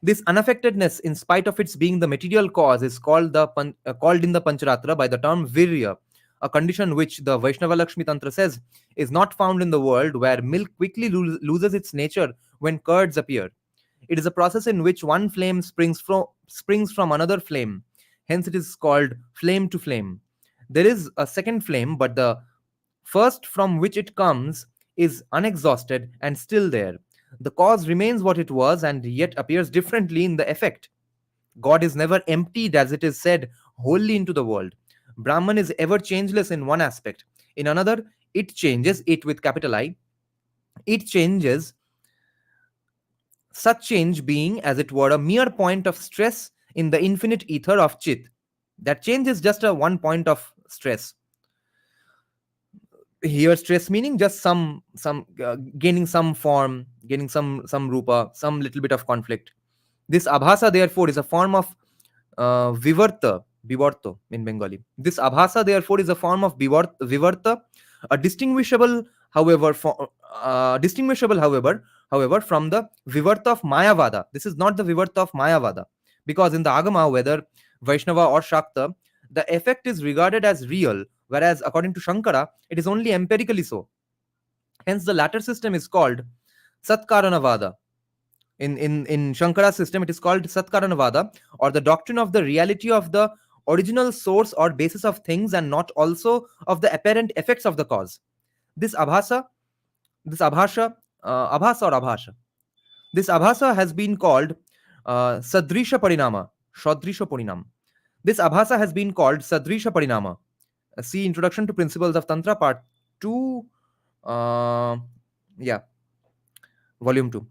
Speaker 2: This unaffectedness, in spite of its being the material cause, is called in the Pancharatra by the term Virya, a condition which the Vaishnava Lakshmi Tantra says is not found in the world, where milk quickly loses its nature when curds appear. It is a process in which one flame springs from another flame. Hence, it is called flame to flame. There is a second flame, but the first from which it comes is unexhausted and still there. The cause remains what it was and yet appears differently in the effect. God is never emptied, as it is said, wholly into the world. Brahman is ever changeless in one aspect. In another, it changes, it with capital I. It changes, such change being, as it were, a mere point of stress in the infinite ether of Chit. That change is just a one point of stress. Here, stress meaning just some gaining some form, gaining some rupa, some little bit of conflict. This abhasa, therefore, is a form of vivarta in Bengali. This abhasa, therefore, is a form of vivarta, a distinguishable, however, from the vivarta of Mayavada. This is not the vivarta of Mayavada, because in the Agama, whether Vaishnava or Shakta, the effect is regarded as real, whereas according to Shankara, it is only empirically so. Hence, the latter system is called Satkaranavada. In Shankara's system, it is called Satkaranavada, or the doctrine of the reality of the original source or basis of things, and not also of the apparent effects of the cause. This abhasa, this abhasha, abhasa or abhasha, this abhasa has been called Sadrisha Parinama, Shodrisha Parinam. This abhasa has been called Sadrisha Parinama. See Introduction to Principles of Tantra, Part 2, Volume 2.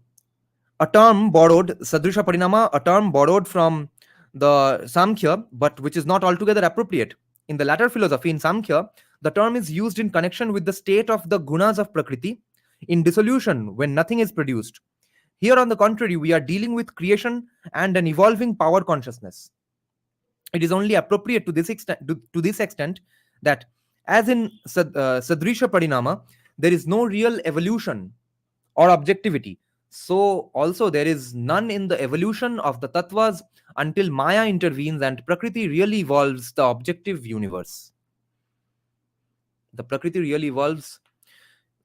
Speaker 2: A term borrowed, Sadrisha Parinama, a term borrowed from the Samkhya, but which is not altogether appropriate. In the latter philosophy, in Samkhya, the term is used in connection with the state of the gunas of Prakriti in dissolution when nothing is produced. Here, on the contrary, we are dealing with creation and an evolving power consciousness. It is only appropriate to this extent that, as in Sadrisha Parinama, there is no real evolution or objectivity. So also there is none in the evolution of the tattvas until Maya intervenes and Prakriti really evolves the objective universe. The Prakriti really evolves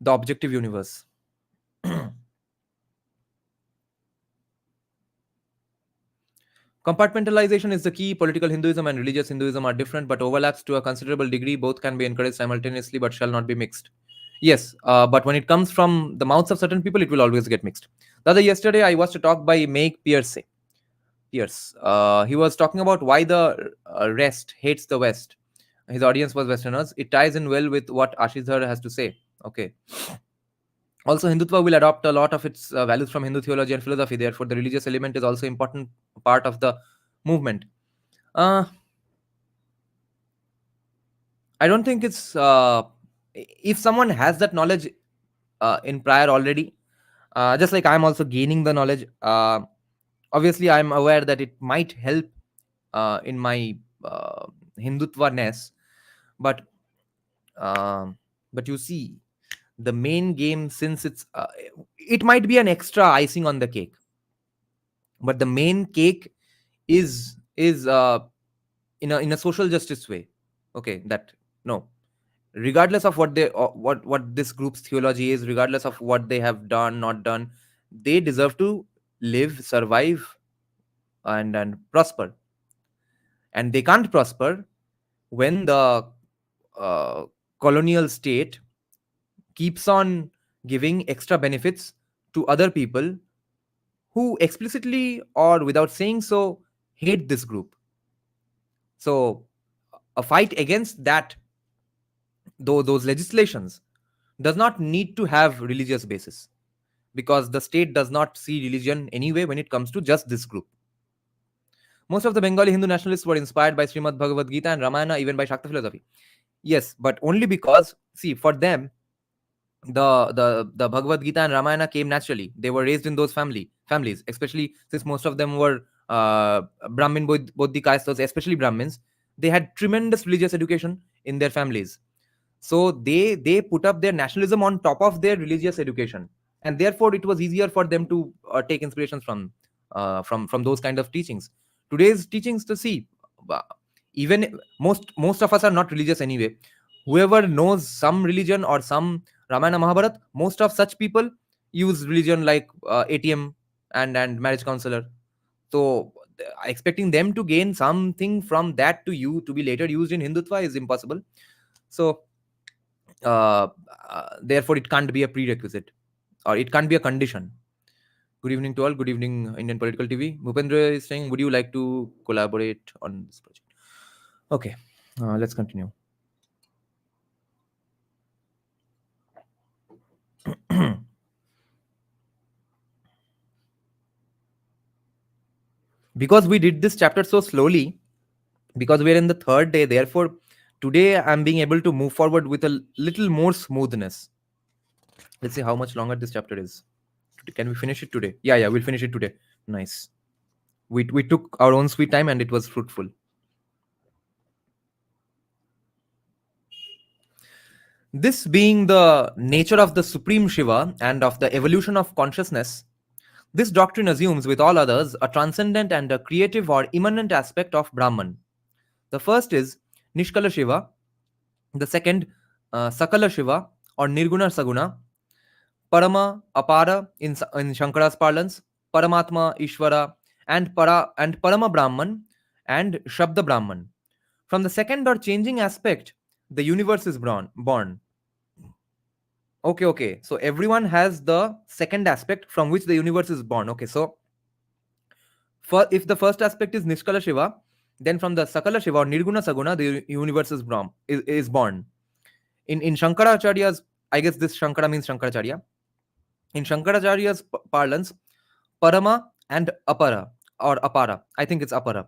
Speaker 2: the objective universe. Compartmentalization is the key. Political Hinduism and religious Hinduism are different but overlaps to a considerable degree. Both can be encouraged simultaneously but shall not be mixed. Yes, but when it comes from the mouths of certain people, it will always get mixed. The other yesterday, I watched a talk by Meg Pierce. He was talking about why the rest hates the West. His audience was Westerners. It ties in well with what Ashidhar has to say. Okay. Also, Hindutva will adopt a lot of its values from Hindu theology and philosophy. Therefore, the religious element is also important part of the movement. Uh, I don't think it's if someone has that knowledge in prior already, just like I'm also gaining the knowledge. Obviously, I'm aware that it might help in my Hindutva ness, but um, but you see, the main game, since it might be an extra icing on the cake, but the main cake is in a social justice way. Okay, that no, regardless of what they what this group's theology is, regardless of what they have done not done, they deserve to live, survive, and prosper. And they can't prosper when the uh, colonial state keeps on giving extra benefits to other people who explicitly or without saying so hate this group. So a fight against that, though those legislations, does not need to have religious basis, because the state does not see religion anyway when it comes to just this group. Most of the Bengali Hindu nationalists were inspired by Srimad Bhagavad Gita and Ramayana, even by Shakta philosophy. Yes, but only because, see, for them, the Bhagavad Gita and Ramayana came naturally. They were raised in those families, especially since most of them were Brahmin Bodhikayastas, especially Brahmins. They had tremendous religious education in their families. So they put up their nationalism on top of their religious education, and therefore it was easier for them to take inspirations from those kind of teachings. Today's teachings, to see, uh, even most of us are not religious anyway. Whoever knows some religion or some Ramayana Mahabharat, most of such people use religion like ATM and marriage counselor. So expecting them to gain something from that to be later used in Hindutva is impossible. So therefore it can't be a prerequisite, or it can't be a condition. Good evening to all. Good evening, Indian Political TV. Bhupendra is saying, would you like to collaborate on this project? Okay, let's continue. Because we did this chapter so slowly, because we're in the third day, therefore today I'm being able to move forward with a little more smoothness. Let's see how much longer this chapter is. Can we finish it today? Yeah, we'll finish it today. Nice. We took our own sweet time and it was fruitful. This being the nature of the Supreme Shiva and of the evolution of consciousness, this doctrine assumes, with all others, a transcendent and a creative or immanent aspect of Brahman. The first is Nishkala Shiva, the second, Sakala Shiva or Nirguna Saguna, Parama, Apara in Shankara's parlance, Paramatma, Ishvara, and Parama Brahman and Shabda Brahman. From the second or changing aspect, the universe is born. Okay. So everyone has the second aspect from which the universe is born. Okay, so if the first aspect is Nishkala Shiva, then from the Sakala Shiva or Nirguna Saguna, the universe is born. In Shankaracharya's, I guess this Shankara means Shankaracharya. In Shankaracharya's parlance, Parama and Apara or Apara, I think it's Apara,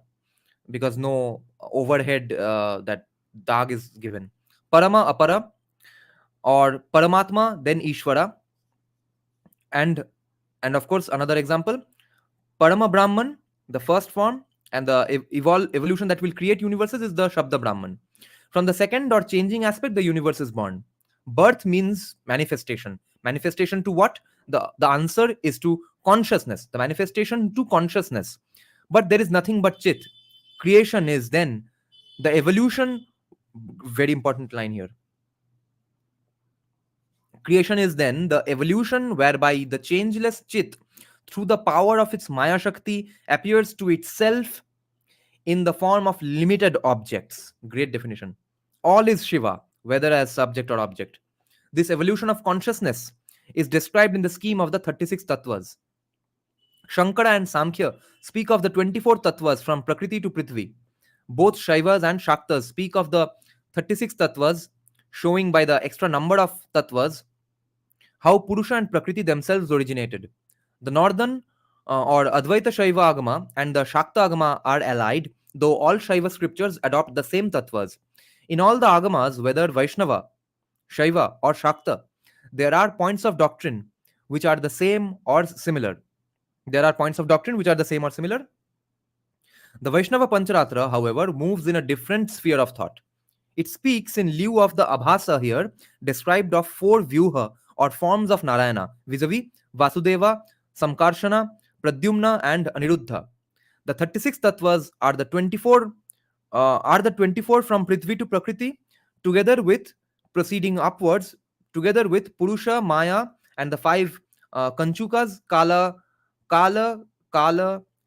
Speaker 2: because no overhead that dag is given. Parama, Apara, or Paramatma, then Ishvara, and of course another example, Parama Brahman, the first form, and the evolution that will create universes is the Shabda Brahman. From the second or changing aspect, the universe is born. Birth means manifestation. Manifestation to what? The answer is to consciousness, the manifestation to consciousness. But there is nothing but Chit. Creation is then the evolution. Very important line here. Creation is then the evolution whereby the changeless Chit, through the power of its Maya Shakti, appears to itself in the form of limited objects. Great definition. All is Shiva, whether as subject or object. This evolution of consciousness is described in the scheme of the 36 tattvas. Shankara and Samkhya speak of the 24 tattvas from Prakriti to Prithvi. Both Shaivas and Shaktas speak of the 36 tattvas, showing by the extra number of tattvas how Purusha and Prakriti themselves originated. The northern or Advaita Shaiva Agama and the Shakta Agama are allied, though all Shaiva scriptures adopt the same tattvas. In all the Agamas, whether Vaishnava, Shaiva, or Shakta, there are points of doctrine which are the same or similar. There are points of doctrine which are the same or similar. The Vaishnava Pancharatra, however, moves in a different sphere of thought. It speaks in lieu of the Abhasa here, described of four Vyuha or forms of Narayana, vis-a-vis Vasudeva, Samkarshana, Pradyumna, and Aniruddha. The 36 tattvas are the 24 from Prithvi to Prakriti, together with proceeding upwards, together with Purusha, Maya, and the five Kanchukas, Kala,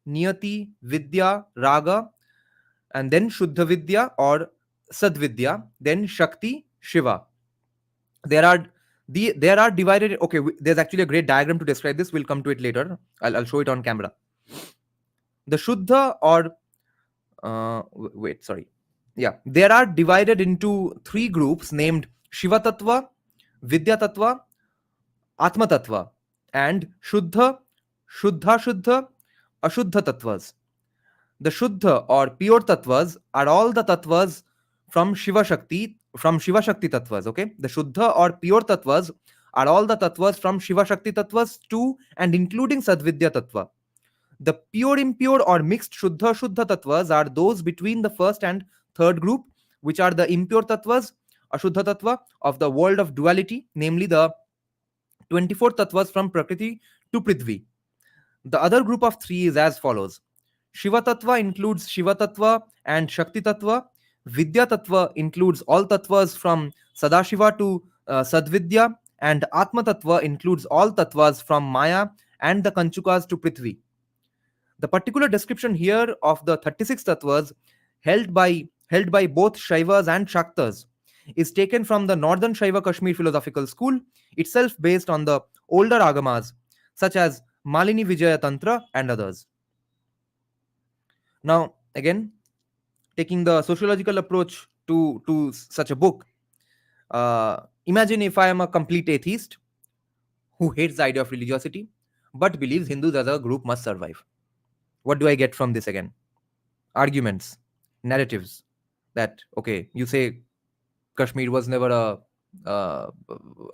Speaker 2: Niyati, Vidya, Raga, and then Shuddha Vidya or Sadvidya, then Shakti, Shiva. There are there are divided. Okay, there's actually a great diagram to describe this. We'll come to it later. I'll show it on camera. The Shuddha or wait, sorry. Yeah, there are divided into three groups named Shiva Tattva, Vidya Tattva, Atma Tattva, and Shuddha, Ashuddha Tattvas. The Shuddha or pure tattvas are all the tattvas from Shiva Shakti tattvas. Okay, the Shuddha or pure tattvas are all the tattvas from Shiva Shakti tattvas to and including Sadvidya tattva. The pure impure or mixed Shuddha tattvas are those between the first and third group, which are the impure tattvas, Ashuddha tattva of the world of duality, namely the 24 tattvas from Prakriti to Prithvi. The other group of three is as follows. Shiva Tattva includes Shiva Tattva and Shakti Tattva. Vidya Tattva includes all tattvas from Sadashiva to Sadvidya, and Atma Tattva includes all tattvas from Maya and the Kanchukas to Prithvi. The particular description here of the 36 tattvas held by both Shaivas and Shaktas is taken from the Northern Shaiva Kashmir philosophical school, itself based on the older agamas such as Malini Vijaya Tantra and others. Now, again, taking the sociological approach to such a book, imagine if I am a complete atheist who hates the idea of religiosity but believes Hindus as a group must survive. What do I get from this again? Arguments, narratives that, okay, you say Kashmir was never a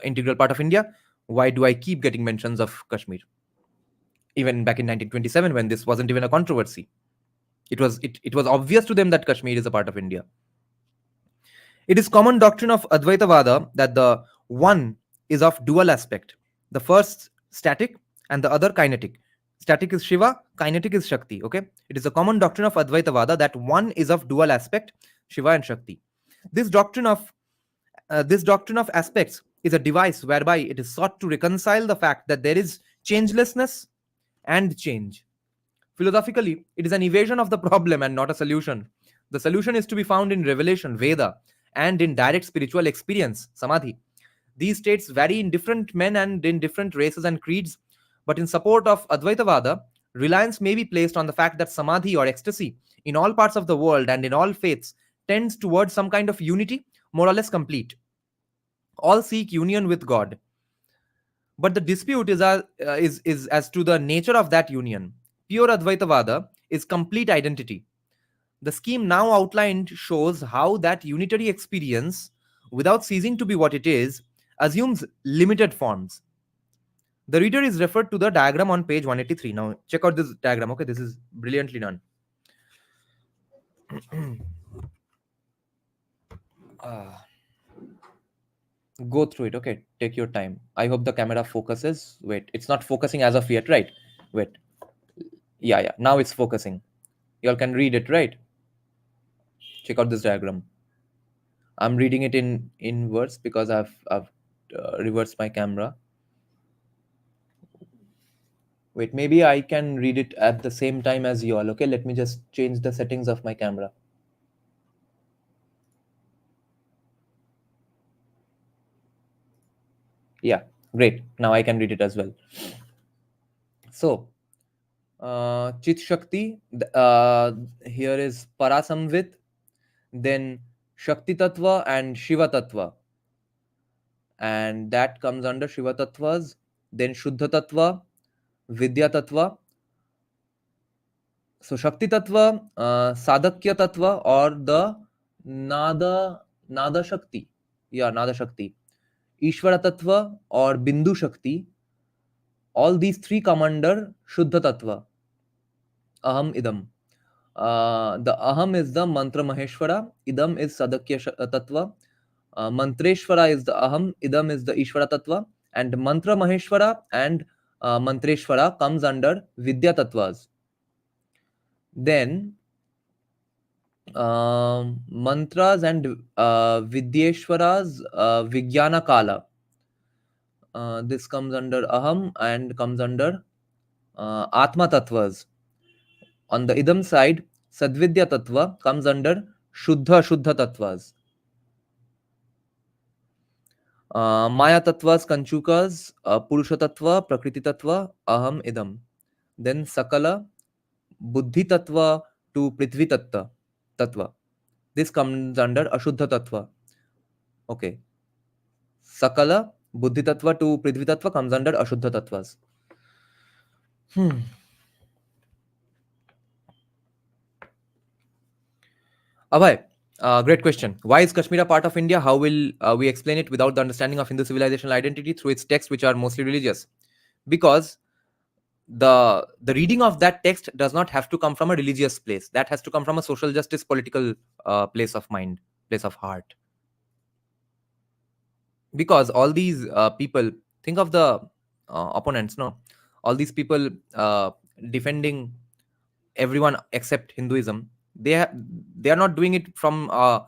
Speaker 2: integral part of India. Why do I keep getting mentions of Kashmir? Even back in 1927, when this wasn't even a controversy, it was obvious to them that Kashmir is a part of India. It is common doctrine of Advaitavada that the one is of dual aspect. The first static and the other kinetic. Static is Shiva, kinetic is Shakti. Okay, it is a common doctrine of Advaitavada that one is of dual aspect, Shiva and Shakti. This doctrine of aspects is a device whereby it is sought to reconcile the fact that there is changelessness and change. Philosophically, it is an evasion of the problem and not a solution. The solution is to be found in revelation, Veda, and in direct spiritual experience, Samadhi. These states vary in different men and in different races and creeds, but in support of Advaitavada, reliance may be placed on the fact that Samadhi or ecstasy in all parts of the world and in all faiths tends towards some kind of unity, more or less complete. All seek union with God. But the dispute is as to the nature of that union. Pure Advaitavada is complete identity. The scheme now outlined shows how that unitary experience, without ceasing to be what it is, assumes limited forms. The reader is referred to the diagram on page 183. Now, check out this diagram. Okay, this is brilliantly done. Go through it. Okay, take your time. I hope the camera focuses. Wait, it's not focusing as of yet, right? Wait. Yeah. Now it's focusing. Y'all can read it, right? Check out this diagram. I'm reading it in words because I've reversed my camera. Wait, maybe I can read it at the same time as you all. Okay, let me just change the settings of my camera. Yeah, great. Now I can read it as well. So, Cit-Shakti, here is Parasamvit, then Shakti Tattva and Shiva Tattva. And that comes under Shiva Tattvas, then Shuddha Tattva, Vidya Tattva. So Shakti Tattva, Sadakya Tattva, or the Nada Shakti. Yeah, Nada Shakti. Ishvara Tattva or Bindu Shakti. All these three come under Shuddha Tattva. Aham Idam. The Aham is the Mantra Maheshwara, Idam is Sadakya Tattva. Mantreshwara is the Aham, Idam is the Ishvara Tattva, and Mantra Maheshwara and Mantreshwara comes under Vidya Tattvas. Then mantras and Vidyeshwaras, Vijnana Kala. This comes under Aham and comes under Atma Tattvas. On the Idam side, Sadvidya Tattva comes under Shuddha Tattvas. Maya Tattvas, Kanchukas, Purusha Tattva, Prakriti Tattva, Aham Idam. Then Sakala, Buddhi Tattva to Prithvi Tattva. This comes under Ashuddha Tattva. Okay. Sakala, Buddhi Tattva to Prithvi Tattva comes under Ashuddha Tattvas. Abhay, great question. Why is Kashmir a part of India? How will we explain it without the understanding of Hindu civilizational identity through its texts, which are mostly religious? Because the reading of that text does not have to come from a religious place. That has to come from a social justice, political place of mind, place of heart. Because all these people, think of the opponents, no? All these people defending everyone except Hinduism, they are not doing it from a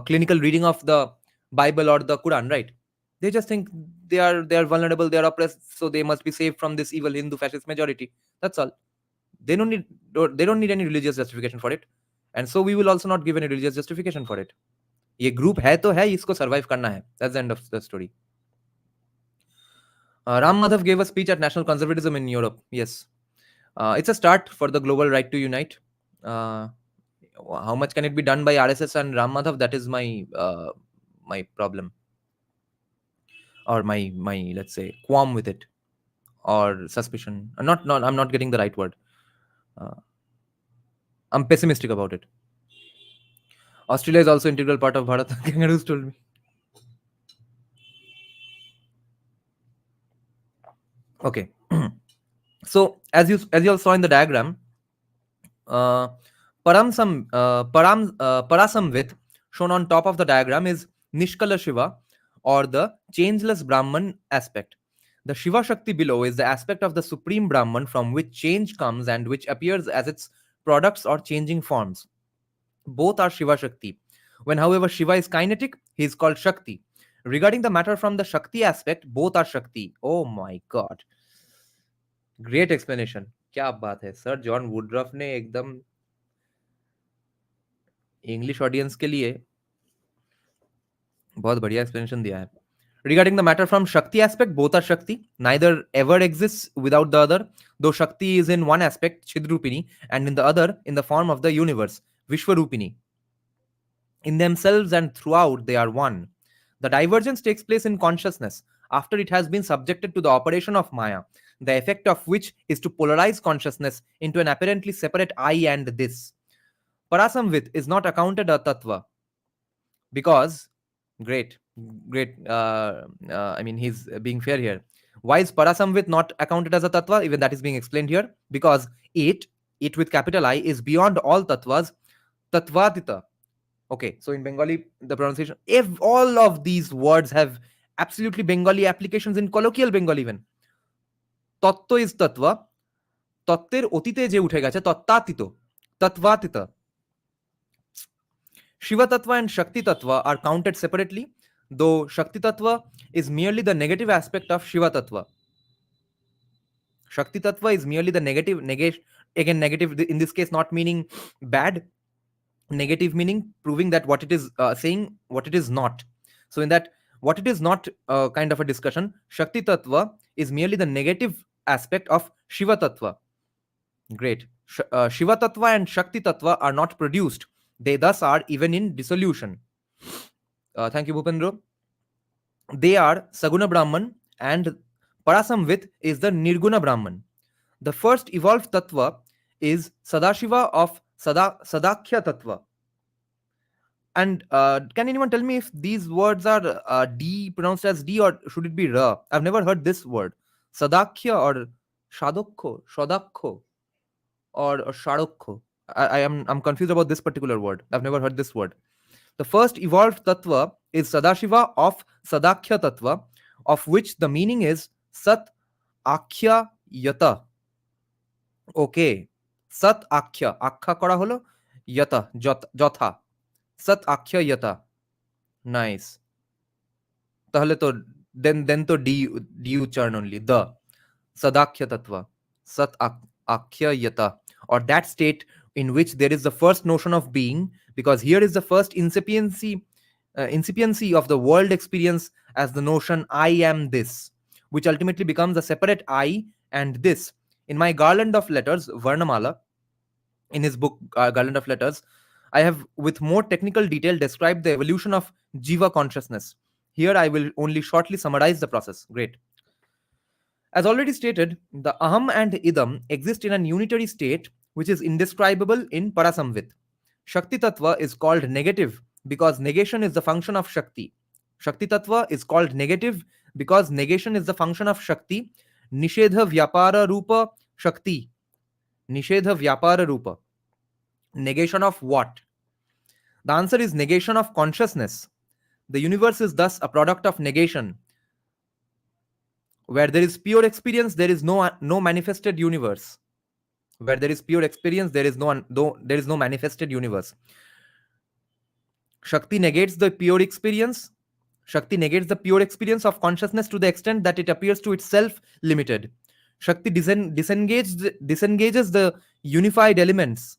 Speaker 2: clinical reading of the Bible or the Quran, right? They just think they are vulnerable, they are oppressed, so they must be saved from this evil Hindu fascist majority. That's all. They don't need any religious justification for it, and so we will also not give any religious justification for it. ये group है तो है, इसको survive करना है. That's the end of the story. Ram Madhav gave a speech at National Conservatism in Europe. Yes. It's a start for the global right to unite. How much can it be done by RSS and Ram Madhav? That is my problem, or my let's say qualm with it, or suspicion. I'm not getting the right word. I'm pessimistic about it. Australia is also integral part of Bharat. Kangaroos told me. Okay. So as you all saw in the diagram, Parasamvit shown on top of the diagram is Nishkala Shiva, or the changeless Brahman aspect. The Shiva Shakti below is the aspect of the supreme Brahman from which change comes and which appears as its products or changing forms. Both are Shiva Shakti. When, however, Shiva is kinetic, he is called Shakti. Regarding the matter from the Shakti aspect, both are Shakti. Oh my God. Great explanation. क्या बात है sir, John वुडरॉफ ने एकदम English audience के लिए बहुत बढ़िया explanation दिया है. Regarding the matter from Shakti aspect, both are Shakti. Neither ever exists without the other, though Shakti is in one aspect, Chidrupini, and in the other, in the form of the universe, Vishwarupini. In themselves and throughout, they are one. The divergence takes place in consciousness after it has been subjected to the operation of Maya, the effect of which is to polarize consciousness into an apparently separate I and this. Parasamvit is not accounted a tattva because, great, I mean, he's being fair here. Why is Parasamvit not accounted as a tattva? Even that is being explained here. Because it with capital I is beyond all tattvas, tattvatita. Okay, so in Bengali, the pronunciation, if all of these words have absolutely Bengali applications in colloquial Bengali even. Tattva is tattva, তত্ত্বের অতীতে যে উঠে গেছে তত্ত্বাতীত, তত্ত্বাতীত. Shiva Tattva and Shakti Tattva are counted separately, though Shakti Tattva is merely the negative aspect of Shiva Tattva. Shakti Tattva is merely the negative, negation, again, negative in this case, not meaning bad, negative meaning proving that what it is saying, what it is not. So, in that, what it is not kind of a discussion, Shakti Tattva is merely the negative aspect of Shiva Tattva. Great. Shiva Tattva and Shakti Tattva are not produced. They thus are even in dissolution. Thank you, Bhupendra. They are Saguna Brahman, and Parasamvit is the Nirguna Brahman. The first evolved Tattva is Sadashiva of Sadakhya Tattva. And can anyone tell me if these words are D pronounced as D or should it be Ra? I've never heard this word. Sadakhya or Shadakho or Shadokho. I'm confused about this particular word. I've never heard this word. The first evolved tattva is Sadashiva of Sadakhya tattva, of which the meaning is Sat Akhya Yata. Okay. Sat Akhya. Akhya kora holo Yata. Jotha. Sat Akhya Yata. Nice. তাহলে তো then তো D উচ্চারণ only. The Sadakhya tattva. Sat Akhya Yata. Or that state in which there is the first notion of being, because here is the first incipiency of the world experience as the notion I am this, which ultimately becomes a separate I and this. In my Garland of Letters, Varnamala, in his book Garland of Letters, I have with more technical detail described the evolution of Jiva consciousness. Here I will only shortly summarize the process. Great. As already stated, the Aham and Idam exist in an unitary state which is indescribable in Parasamvit. Shakti Tattva is called negative because negation is the function of Shakti. Shakti Tattva is called negative because negation is the function of Shakti. Nishedha Vyapara Rupa Shakti. Nishedha Vyapara Rupa. Negation of what? The answer is negation of consciousness. The universe is thus a product of negation. Where there is pure experience, there is no manifested universe. Where there is pure experience, there is no manifested universe. Shakti negates the pure experience. Shakti negates the pure experience of consciousness to the extent that it appears to itself limited. Shakti disengages the unified elements,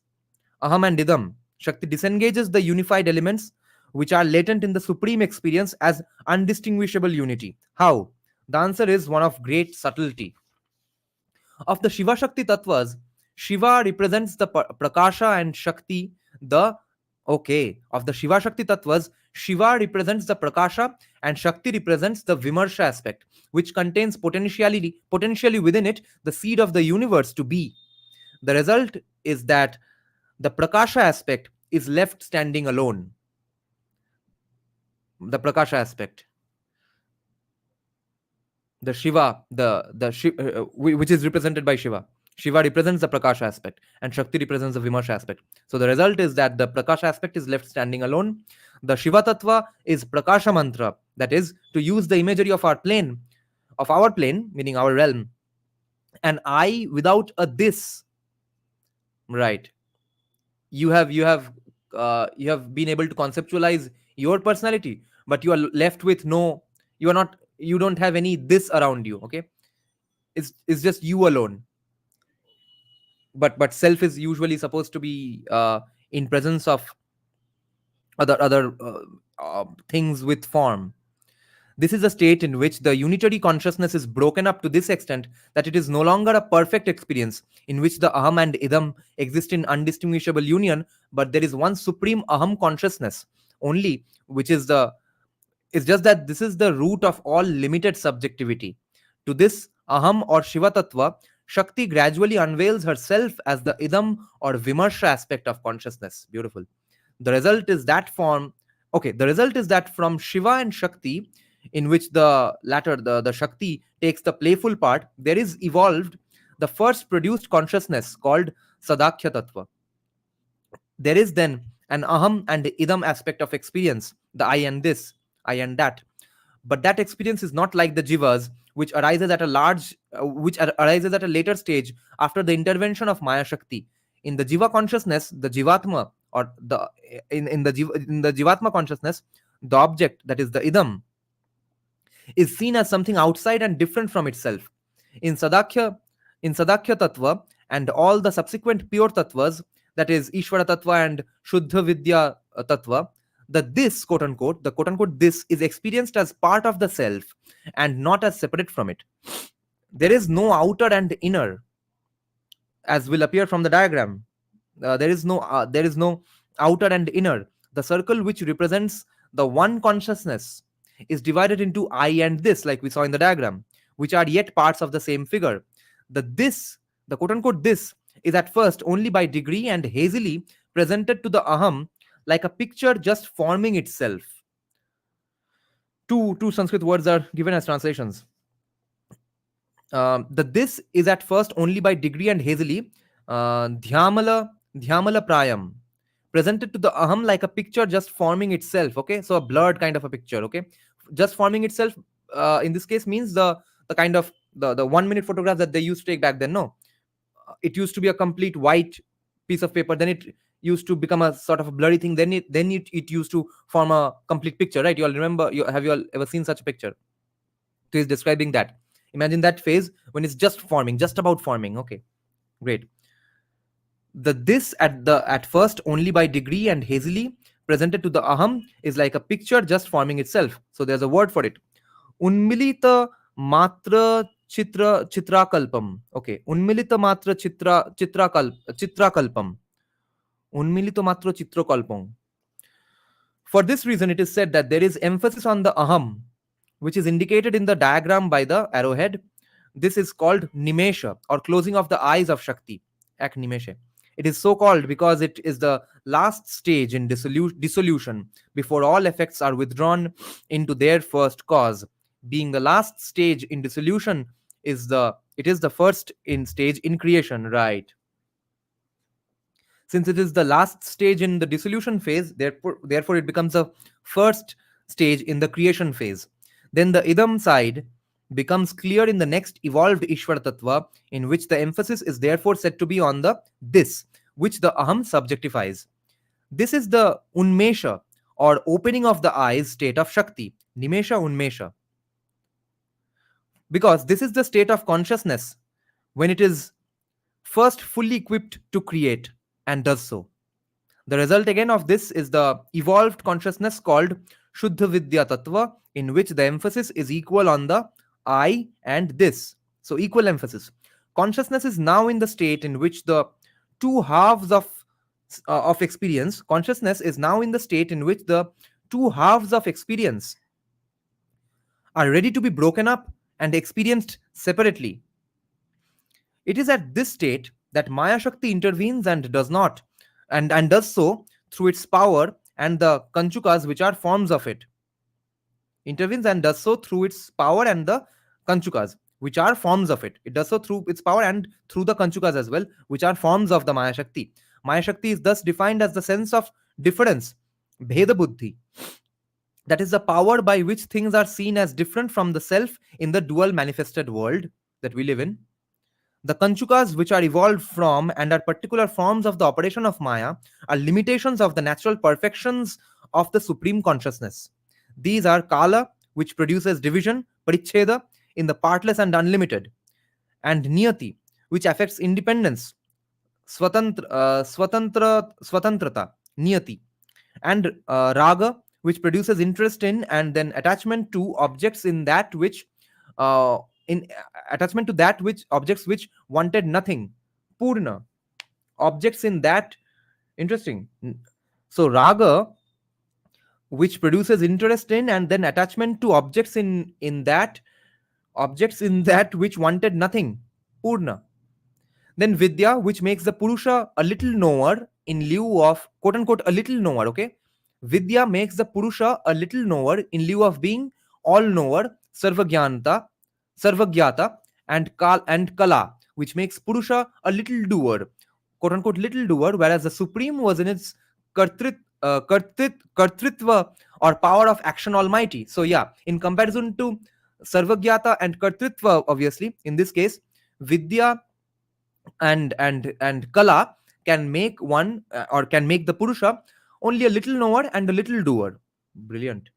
Speaker 2: Aham and Idam. Shakti disengages the unified elements which are latent in the supreme experience as undistinguishable unity. How? The answer is one of great subtlety. Of the Shiva Shakti Tattvas, Shiva represents the Prakasha and Shakti the of the Shiva Shakti Tattvas, Shiva represents the Prakasha and Shakti represents the Vimarsha aspect, which contains potentially within it the seed of the universe to be. The result is that the Prakasha aspect is left standing alone. The Prakasha aspect. The Shiva, which is represented by Shiva. Shiva represents the Prakasha aspect and Shakti represents the Vimarsha aspect. So the result is that the Prakasha aspect is left standing alone. The Shiva Tattva is Prakasha Mantra, that is, to use the imagery of our plane, meaning our realm, an I without a this. Right. You have been able to conceptualize your personality, but you are left with you don't have any this around you. Okay, it's just you alone. But self is usually supposed to be in presence of other things with form. This is a state in which the unitary consciousness is broken up to this extent that it is no longer a perfect experience in which the Aham and Idam exist in undistinguishable union, but there is one supreme Aham consciousness only, which is it's just that this is the root of all limited subjectivity. To this Aham or Shiva Tattva, Shakti gradually unveils herself as the Idam or Vimarsha aspect of consciousness. Beautiful. The result is that from Shiva and Shakti, in which the latter, the Shakti, takes the playful part, there is evolved the first produced consciousness called Sadakhya Tattva. There is then an Aham and Idam aspect of experience, the I and this, I and that. But that experience is not like the Jivas, which arises at a later stage after the intervention of Maya Shakti. In the Jiva consciousness, the Jivatma, or in the Jivatma consciousness, the object, that is the Idam, is seen as something outside and different from itself. In In Sadakya Tattva and all the subsequent pure tattvas, that is Ishvara Tattva and Shuddha Vidya Tattva, the this, quote unquote, the quote unquote this is experienced as part of the self and not as separate from it. There is no outer and inner, as will appear from the diagram. There is no outer and inner. The circle which represents the one consciousness is divided into I and this, like we saw in the diagram, which are yet parts of the same figure. The this, the quote unquote this, is at first only by degree and hazily presented to the aham like a picture just forming itself. Two Sanskrit words are given as translations. The this is at first only by degree and hazily dhyamala prayam, presented to the aham like a picture just forming itself. Okay, so a blurred kind of a picture. Okay, just forming itself in this case means the kind of the 1 minute photograph that they used to take back then. No, it used to be a complete white piece of paper, then it used to become a sort of a blurry thing, then it used to form a complete picture, right? You all remember, have you all ever seen such a picture? So he's describing that. Imagine that phase when it's just forming, just about forming. Okay, great. The this at first only by degree and hazily presented to the aham is like a picture just forming itself. So there's a word for it. Unmilita matra chitrakalpam. Okay, unmilita matra chitrakalpam. Unmilita matra chitrakalpam. For this reason, it is said that there is emphasis on the aham, which is indicated in the diagram by the arrowhead. This is called nimesha, or closing of the eyes of Shakti. Ak nimesha. It is so called because it is the last stage in dissolution before all effects are withdrawn into their first cause. Being the last stage in dissolution it is the first in stage in creation, right? Since it is the last stage in the dissolution phase, therefore it becomes a first stage in the creation phase. Then the idam side becomes clear in the next evolved Ishvara Tattva, in which the emphasis is therefore said to be on the this, which the aham subjectifies. This is the unmesha, or opening of the eyes state of Shakti, nimesha unmesha. Because this is the state of consciousness when it is first fully equipped to create and does so. The result again of this is the evolved consciousness called Shuddha Vidya Tattva, in which the emphasis is equal on the I and this. So equal emphasis. Consciousness is now in the state in which the two halves of experience. Consciousness is now in the state in which the two halves of experience are ready to be broken up and experienced separately. It is at this state that Maya Shakti intervenes and does not, and does so through its power and the kanchukas, which are forms of it. Intervenes and does so through its power and the kanchukas, which are forms of it. It does so through its power and through the kanchukas as well, which are forms of the Maya Shakti. Maya Shakti is thus defined as the sense of difference, Bheda Buddhi. That is the power by which things are seen as different from the self in the dual manifested world that we live in. The kanchukas, which are evolved from and are particular forms of the operation of Maya, are limitations of the natural perfections of the supreme consciousness. These are kala, which produces division, paricheda, in the partless and unlimited, and niyati, which affects independence, swatantrata, niyati, and raga, which produces interest in and then attachment to objects in that which in attachment to that which objects which wanted nothing, purna, objects in that. Interesting. So raga, which produces interest in and then attachment to objects in that which wanted nothing, purna. Then vidya, which makes the purusha a little knower in lieu of, quote unquote, a little knower. Okay, vidya makes the purusha a little knower in lieu of being all knower, sarvagyata, and kala, which makes purusha a little doer, quote unquote, little doer, whereas the supreme was in its kartritva, or power of action almighty. So yeah, in comparison to sarvagyata and kartritva, obviously in this case vidya and kala can make one or can make the purusha only a little knower and a little doer. Brilliant.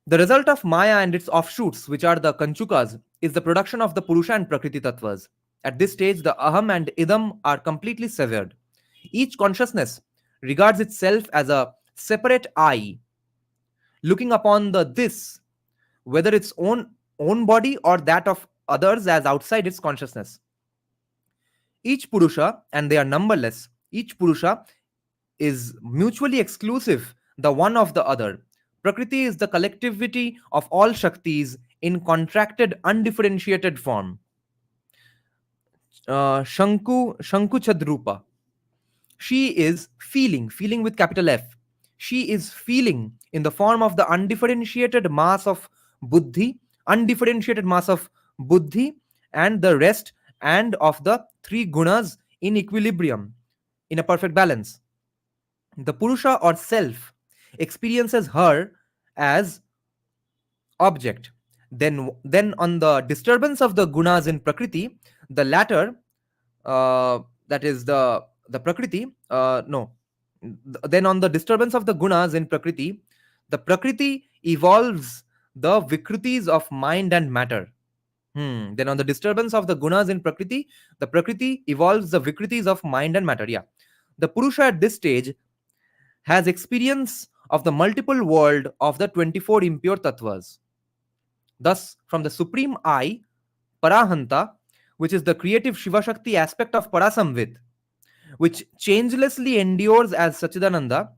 Speaker 2: The result of Maya and its offshoots, which are the Kanchukas, is the production of the Purusha and Prakriti Tattvas. At this stage, the Aham and Idam are completely severed. Each consciousness regards itself as a separate I, looking upon the this, whether its own body or that of others, as outside its consciousness. Each Purusha, and they are numberless, each Purusha is mutually exclusive, the one of the other. Prakriti is the collectivity of all Shaktis in contracted, undifferentiated form. Shanku Chadrupa. She is feeling, feeling with capital F. She is feeling in the form of the undifferentiated mass of Buddhi, undifferentiated mass of Buddhi, and the rest, and of the three gunas in equilibrium, in a perfect balance. The Purusha or self experiences her as object. Then on the disturbance of the gunas in Prakriti, the latter, that is the Prakriti, no. Then on the disturbance of the gunas in Prakriti, the Prakriti evolves the Vikritis of mind and matter. Then on the disturbance of the gunas in Prakriti, the Prakriti evolves the Vikritis of mind and matter. Yeah. The Purusha at this stage has experience of the multiple world of the 24 impure tattvas. Thus, from the supreme I, Parahanta, which is the creative Shiva Shakti aspect of Parasamvit, which changelessly endures as Sachidananda,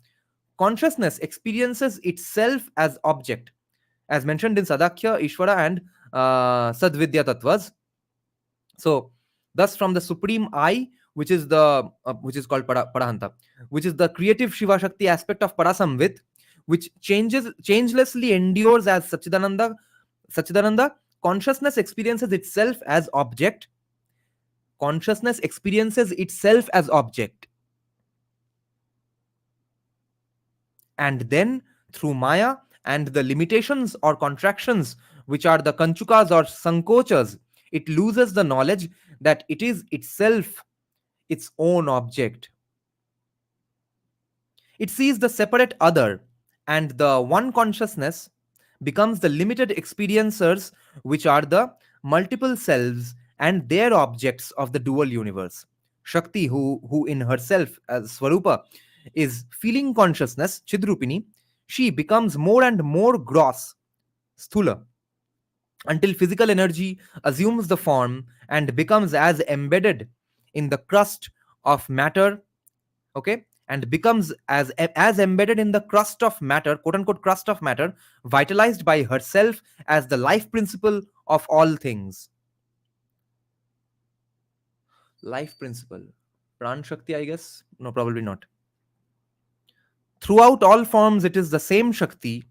Speaker 2: consciousness experiences itself as object, as mentioned in Sadakhya, Ishvara, and Sadvidya tattvas. So, thus, from the supreme I, which is the which is called Parahanta, which is the creative Shiva Shakti aspect of Parasamvit, which changelessly endures as Sachidananda, consciousness experiences itself as object. Consciousness experiences itself as object, and then through Maya and the limitations or contractions, which are the Kanchukas or Sankochas, it loses the knowledge that it is itself its own object. It sees the separate other, and the one consciousness becomes the limited experiencers, which are the multiple selves and their objects of the dual universe. Shakti, who in herself as Swarupa is feeling consciousness, Chidrupini, she becomes more and more gross, Sthula, until physical energy assumes the form and becomes as embedded in the crust of matter, okay, and becomes as embedded in the crust of matter, quote unquote crust of matter, vitalized by herself as the life principle of all things. Life principle, Pran Shakti, I guess. No, probably not. Throughout all forms, it is the same Shakti.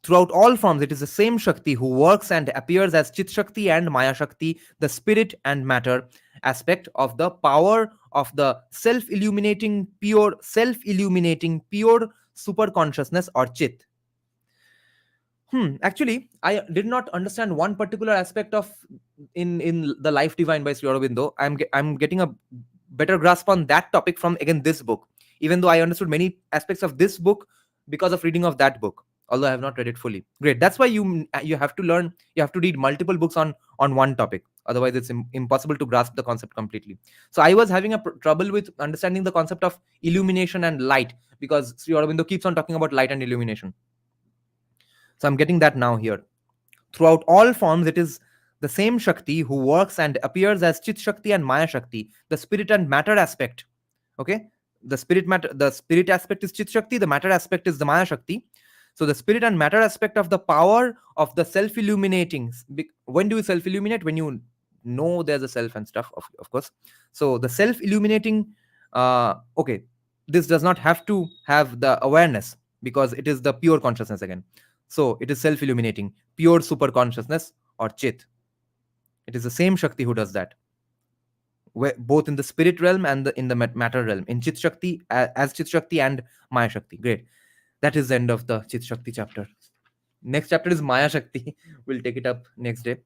Speaker 2: Throughout all forms, it is the same Shakti who works and appears as Cit-Shakti and Maya Shakti, the spirit and matter aspect of the power of the self-illuminating, pure super consciousness or Chit. Actually, I did not understand one particular aspect of in the Life Divine by Sri Aurobindo. I'm getting a better grasp on that topic from again this book, even though I understood many aspects of this book because of reading of that book, although I have not read it fully. Great. That's why you have to learn, you have to read multiple books on one topic, otherwise it's impossible to grasp the concept completely. So I was having a trouble with understanding the concept of illumination and light, because Sri Aurobindo keeps on talking about light and illumination. So I'm getting that now here. Throughout all forms, it is the same Shakti who works and appears as Chit Shakti and Maya Shakti, the spirit and matter aspect. Okay, the spirit aspect is Chit Shakti, the matter aspect is the Maya Shakti. So the spirit and matter aspect of the power of the self-illuminating. When do you self-illuminate? When you know there's a self and stuff, of course. So the self-illuminating, okay, this does not have to have the awareness because it is the pure consciousness again. So it is self-illuminating, pure super consciousness or Chit. It is the same Shakti who does that, both in the spirit realm and in the matter realm, in Chit Shakti as Chit Shakti and Maya Shakti. Great. That is the end of the Chit Shakti chapter. Next chapter is Maya Shakti. We'll take it up next day.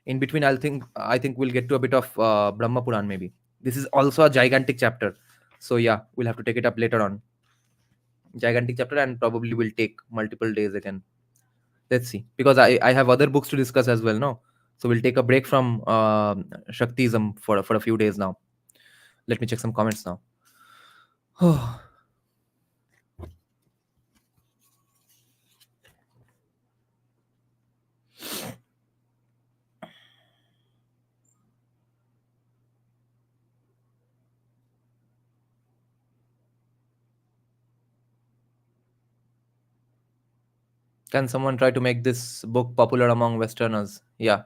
Speaker 2: In between, I think we'll get to a bit of Brahma Puran maybe. This is also a gigantic chapter. So yeah, we'll have to take it up later on. gigantic chapter, and probably will take multiple days again. Let's see, because I have other books to discuss as well, no? So we'll take a break from Shaktism for a few days now. Let me check some comments now. Can someone try to make this book popular among Westerners? Yeah.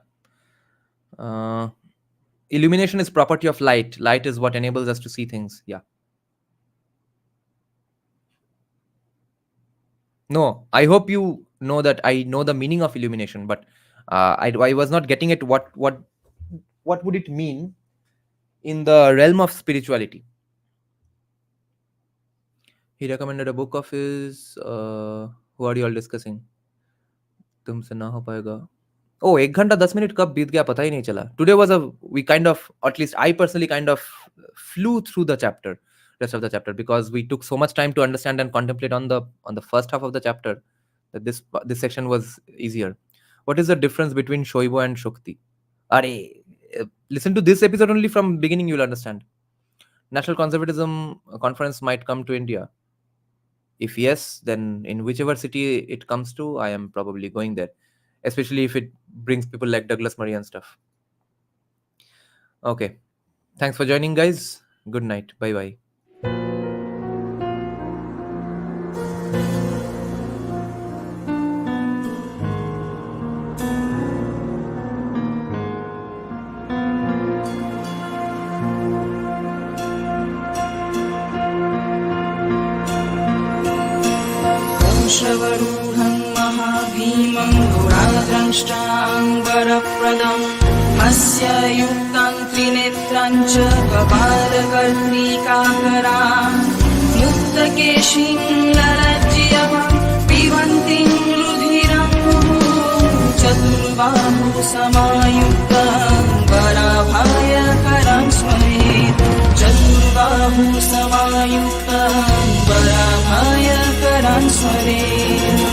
Speaker 2: Illumination is property of light. Light is what enables us to see things. Yeah. No, I hope you know that I know the meaning of illumination, but I was not getting it. What would it mean in the realm of spirituality? He recommended a book of his. Who are you all discussing? तुमसे ना हो पाएगा. Oh, 1 घंटा 10 minute कब बीत गया पता ही नहीं चला. Today was we kind of, or at least I personally kind of flew through the rest of the chapter, because we took so much time to understand and contemplate on the first half of the chapter that this section was easier. What is the difference between Shoibu and Shakti? Listen to this episode only from beginning, you'll understand. National Conservatism Conference might come to India. If yes, then in whichever city it comes to, I am probably going there, especially if it brings people like Douglas Murray and stuff. Okay. Thanks for joining, guys. Good night. Bye-bye.
Speaker 3: श्रवरूढं महाभीमं गुणाद्रष्टाङ्गरप्रदम् अस्य युक्तं त्रिनेत्रं च कपालकर्णिकाकरान् मुक्तकेशीं ललज्जयः पिबन्तीं रुधिरं चतुर्बाहु समायुक्तं वराभयकरं स्मरेत् चतुर्बाहु समायुक्तं वराभयकरं स्मरेत्